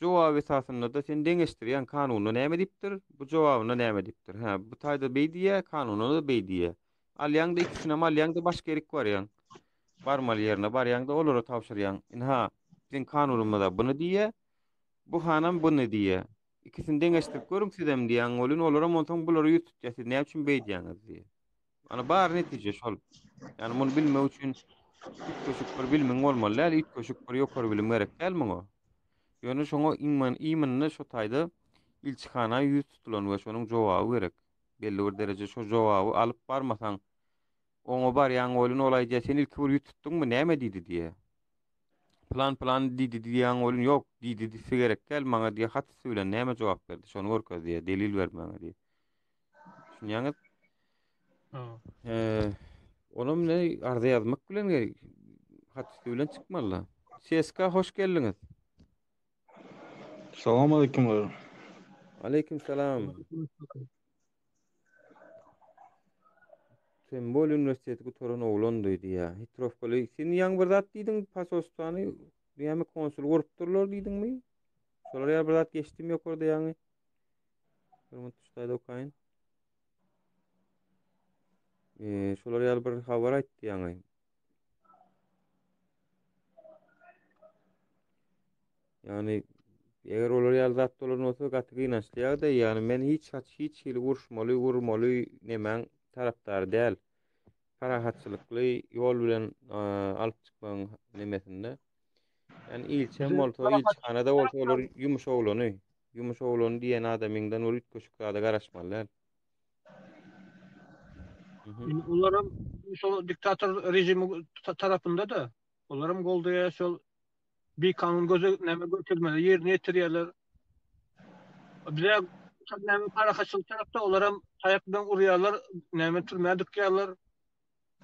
Jogap esasında da sen deňeşdirýän kanuny näme dipdir? Bu jogabyna näme dipdir? Ha, bu taýda beýdiýär, kanuny da beýdiýär. Alýaňda ikisine alýaňda başga gerek barýan. Barmaly ýerine barýaňda olara tapşyrýan. Ha, sen kanunymda bunu diýär. Bu hanam bunu diýär. İkisini deňeşdirip görüň sizem diýen bolyn olara montaň bulary ýutjasy näme üçin beýdiýäňiz diýär. Ana bar netije şol. Yani muny bilmek üçin üç köşük bir bilmeň bolmaly, üç köşük bir ýokary bilim gerek dälmi o? Ýöne şoňa imanny şo taýda ilçhana ýüz tutulan we şonuň jogaby gerek. Belli bir derece şo jogaby alyp barmasaň oňa barýan bolyn olaýja sen ilki bir ýüz tutduňmy näme diýdi diýe. Plan diýdi diýen bolyn ýok diýdi diýse gerek däl maňa diýe hat bilen näme jogap berdi şonu görkezdi diýe delil bermäňe diýe. Şuňaňyz onuň ne arda ýazmak bilen hat bilen çykmaly. CSK hoş geldiňiz. Salam aleyküm. Aleyküm selam. Sembol Üniversiteti gutoran oglan diýdi ýa. Hitrofkoly sen ýaňy bir zat diýdiň pasostany ýa-me konsul urupdurlar diýdiňmi? Şolar ýa bir zat geçdim ýokarda ýaňy. Hürmet tuşdaýda okaýyn. Şolar ýa bir habar aýtdy ýaňy. Yani eger olar ýa zat bolan bolsa gaty gynançly ýagda ýani men hiç hili urmaly nemäň tarapdary däl. Parahatçylykly ýol bilen alyp çykmaň nemesinde. Yani ilçe Bize bolsa, Arafat ilçehanada bolsa olar yumuş oglany. Yumuş oglany diýen adamyňdan ol ütköşüklerde garaşmalylar. Onlarım şol diktatör rejimi tarafında da onlarım golda şol bir kanun gözü näme götürmeli ýerine ýetirýärler. Bize näme para haçyl tarapda olaram taýak bilen urýarlar, näme türmäge dykýarlar.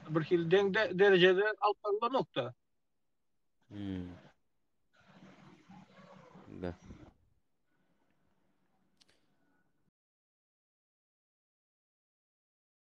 Bir hilden de derejede alplanma nokta. Da.